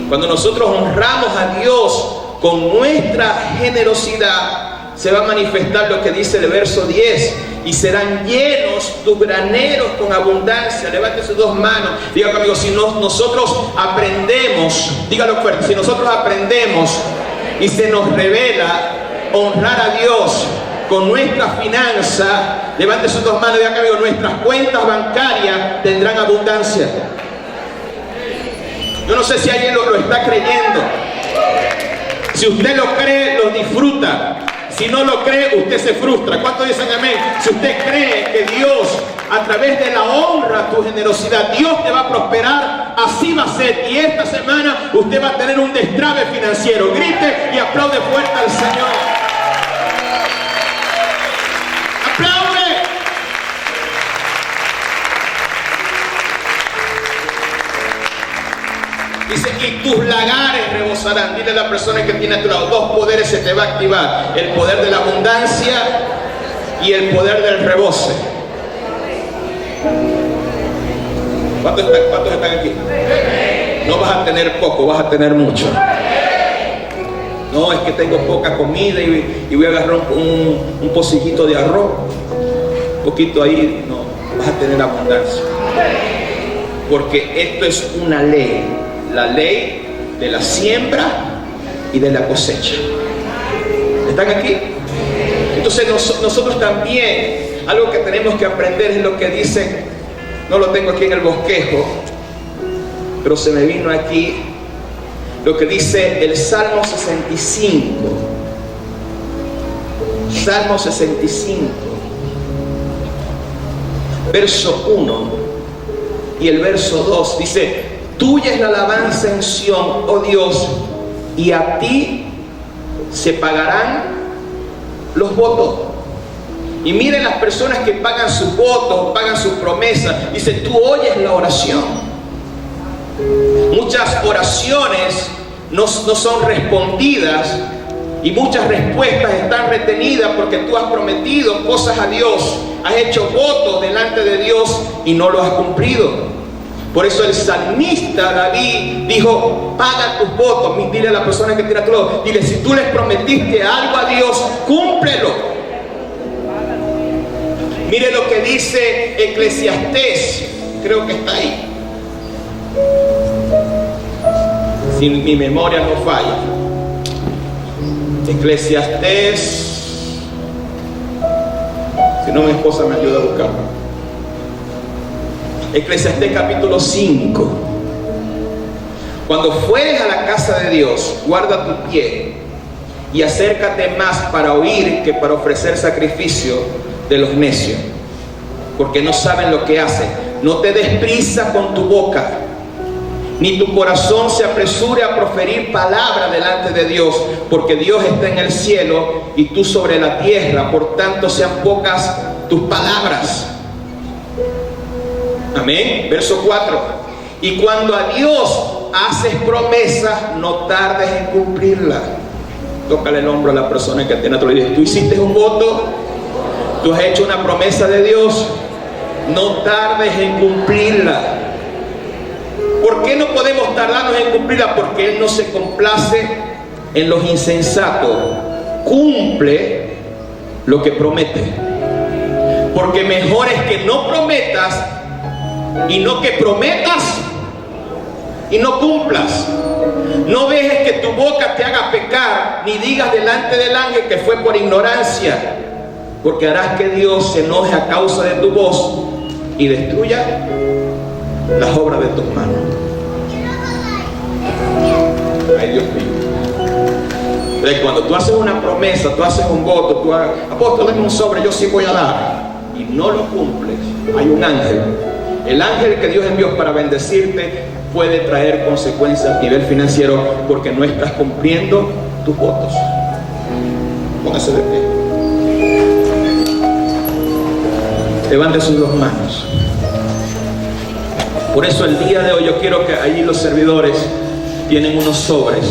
Cuando nosotros honramos a Dios con nuestra generosidad se va a manifestar lo que dice el verso 10. Y serán llenos tus graneros con abundancia. Levante sus dos manos. Diga conmigo, si nosotros aprendemos, dígalo fuerte, si nosotros aprendemos y se nos revela honrar a Dios con nuestra finanza, levante sus dos manos y diga conmigo, nuestras cuentas bancarias tendrán abundancia. Yo no sé si alguien lo está creyendo. Si usted lo cree, lo disfruta. Si no lo cree, usted se frustra. ¿Cuántos dicen amén? Si usted cree que Dios, a través de la honra, tu generosidad, Dios te va a prosperar, así va a ser. Y esta semana usted va a tener un destrave financiero. Grite y aplaude fuerte al Señor. ¡Aplaude! Dice, y tus lagares rebosarán. Dile a la persona que tiene a tu lado, dos poderes se te va a activar: el poder de la abundancia y el poder del rebose. ¿Cuántos están aquí? No vas a tener poco, vas a tener mucho. No, es que tengo poca comida y voy a agarrar un pocillito de arroz, un poquito ahí. No, vas a tener abundancia. Porque esto es una ley. La ley de la siembra y de la cosecha. ¿Están aquí? Entonces nosotros también, algo que tenemos que aprender es lo que dice, no lo tengo aquí en el bosquejo, pero se me vino aquí, lo que dice el Salmo 65. Salmo 65, verso 1 y el verso 2, dice: tuya es la alabanza en Sión, oh Dios, y a ti se pagarán los votos. Y miren las personas que pagan sus votos, pagan sus promesas. Dice, tú oyes la oración. Muchas oraciones no son respondidas y muchas respuestas están retenidas porque tú has prometido cosas a Dios, has hecho votos delante de Dios y no lo has cumplido. Por eso el salmista David dijo, paga tus votos. Dile a la persona que tiene a tu lado, dile, si tú les prometiste algo a Dios, cúmplelo. Mire lo que dice Eclesiastés, creo que está ahí, si mi memoria no falla. Eclesiastés, si no mi esposa me ayuda a buscarlo. Eclesiastés capítulo 5. Cuando fueres a la casa de Dios, guarda tu pie y acércate más para oír que para ofrecer sacrificio de los necios, porque no saben lo que hacen. No te des prisa con tu boca, ni tu corazón se apresure a proferir palabra delante de Dios, porque Dios está en el cielo y tú sobre la tierra, por tanto sean pocas tus palabras. Amén. Verso 4. Y cuando a Dios haces promesas, no tardes en cumplirla. Tócale el hombro a la persona que tiene a tu lado y dice, tú hiciste un voto, tú has hecho una promesa de Dios, no tardes en cumplirla. ¿Por qué no podemos tardarnos en cumplirla? Porque Él no se complace en los insensatos. Cumple lo que promete. Porque mejor es que no prometas y no que prometas y no cumplas. No dejes que tu boca te haga pecar, ni digas delante del ángel que fue por ignorancia, porque harás que Dios se enoje a causa de tu voz y destruya las obras de tus manos. Ay, Dios mío. Entonces, cuando tú haces una promesa, tú haces un voto, tú haces, apóstol, dame un sobre, yo sí voy a dar, y no lo cumples, hay un ángel. El ángel que Dios envió para bendecirte puede traer consecuencias a nivel financiero porque no estás cumpliendo tus votos. Póngase de pie. Levante sus dos manos. Por eso el día de hoy yo quiero que allí los servidores tienen unos sobres